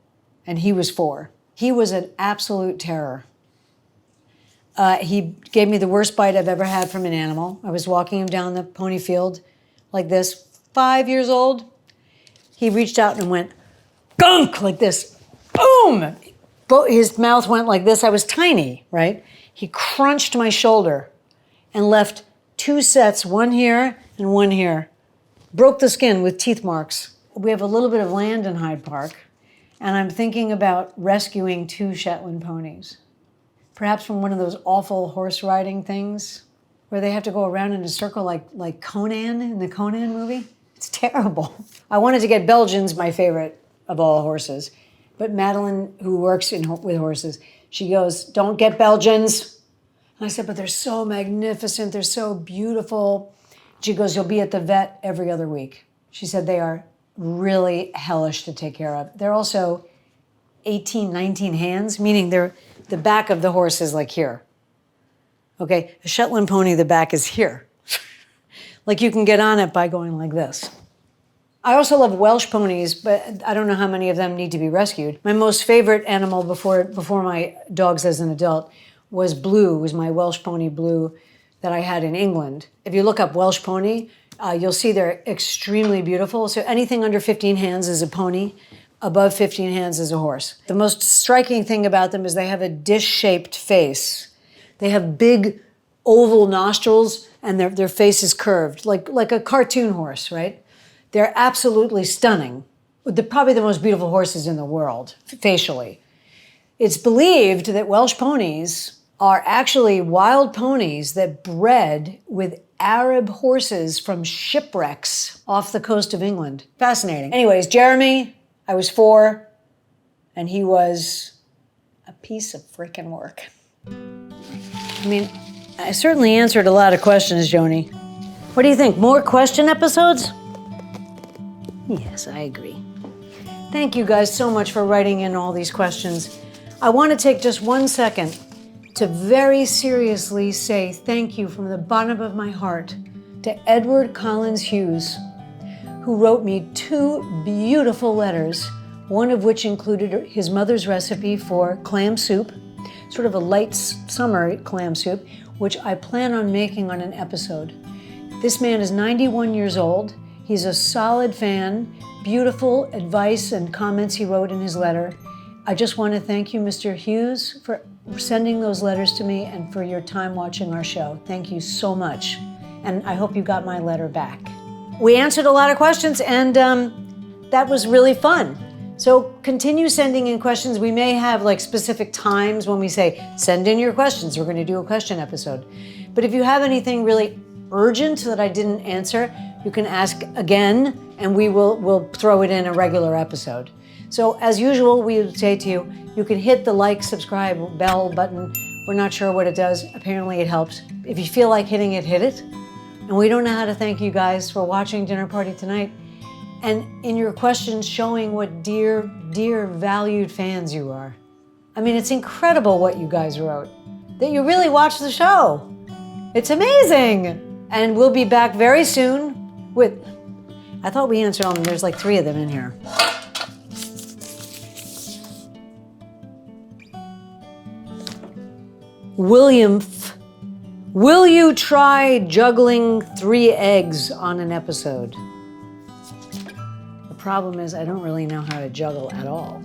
S1: and he was 4. He was an absolute terror. He gave me the worst bite I've ever had from an animal. I was walking him down the pony field like this, 5 years old. He reached out and went, gunk, like this, boom! His mouth went like this. I was tiny, right? He crunched my shoulder and left 2 sets, one here and one here. Broke the skin with teeth marks. We have a little bit of land in Hyde Park, and I'm thinking about rescuing 2 Shetland ponies. Perhaps from one of those awful horse riding things where they have to go around in a circle like Conan in the Conan movie. It's terrible. I wanted to get Belgians, my favorite of all horses. But Madeline, who works with horses, she goes, don't get Belgians. And I said, but they're so magnificent. They're so beautiful. She goes, you'll be at the vet every other week. She said they are really hellish to take care of. They're also 18, 19 hands, meaning the back of the horse is like here. Okay, a Shetland pony, the back is here. Like you can get on it by going like this. I also love Welsh ponies, but I don't know how many of them need to be rescued. My most favorite animal before my dogs as an adult was Blue, was my Welsh pony Blue that I had in England. If you look up Welsh pony, you'll see they're extremely beautiful. So anything under 15 hands is a pony, above 15 hands is a horse. The most striking thing about them is they have a dish-shaped face. They have big oval nostrils and their face is curved, like a cartoon horse, right? They're absolutely stunning. They're probably the most beautiful horses in the world, facially. It's believed that Welsh ponies are actually wild ponies that bred with Arab horses from shipwrecks off the coast of England. Fascinating. Anyways, Jeremy, I was 4, and he was a piece of freaking work. I mean, I certainly answered a lot of questions, Joni. What do you think? More question episodes? Yes, I agree. Thank you guys so much for writing in all these questions. I want to take just 1 second to very seriously say thank you from the bottom of my heart to Edward Collins Hughes, who wrote me 2 beautiful letters, one of which included his mother's recipe for clam soup, sort of a light summer clam soup, which I plan on making on an episode. This man is 91 years old. He's a solid fan, beautiful advice and comments he wrote in his letter. I just want to thank you, Mr. Hughes, for sending those letters to me and for your time watching our show. Thank you so much. And I hope you got my letter back. We answered a lot of questions and that was really fun. So continue sending in questions. We may have like specific times when we say, send in your questions. We're going to do a question episode. But if you have anything really urgent that I didn't answer, you can ask again and we'll throw it in a regular episode. So as usual, we would say to you, you can hit the like, subscribe, bell button. We're not sure what it does. Apparently it helps. If you feel like hitting it, hit it. And we don't know how to thank you guys for watching Dinner Party Tonight. And in your questions showing what dear, dear valued fans you are. I mean, it's incredible what you guys wrote. That you really watch the show. It's amazing. And we'll be back very soon with, I thought we answered all of them. There's like 3 of them in here. William, will you try juggling 3 eggs on an episode? The problem is I don't really know how to juggle at all.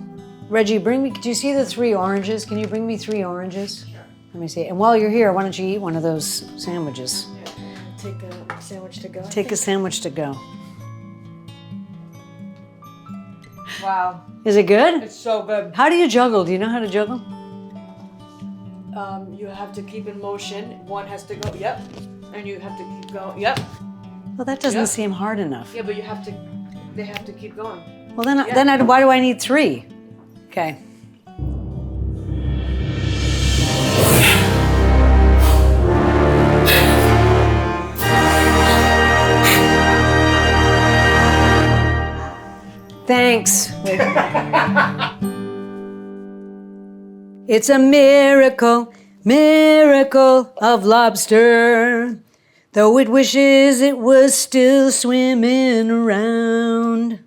S1: Reggie, bring me, do you see the 3 oranges? Can you bring me 3 oranges? Sure. Let me see. And while you're here, why don't you eat one of those sandwiches?
S9: Yeah. Take a sandwich to go.
S1: Take a sandwich to go.
S9: Wow.
S1: Is it good?
S9: It's so good.
S1: How do you juggle? Do you know how to juggle?
S9: You have to keep in motion. One has to go, yep. And you have to keep going, yep.
S1: Well, that doesn't seem hard enough.
S9: Yeah, but you have to, they have to keep going.
S1: Well, then why do I need 3? Okay. Thanks. It's a miracle, miracle of lobster, though it wishes it was still swimming around.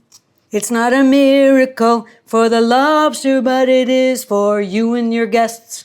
S1: It's not a miracle for the lobster, but it is for you and your guests.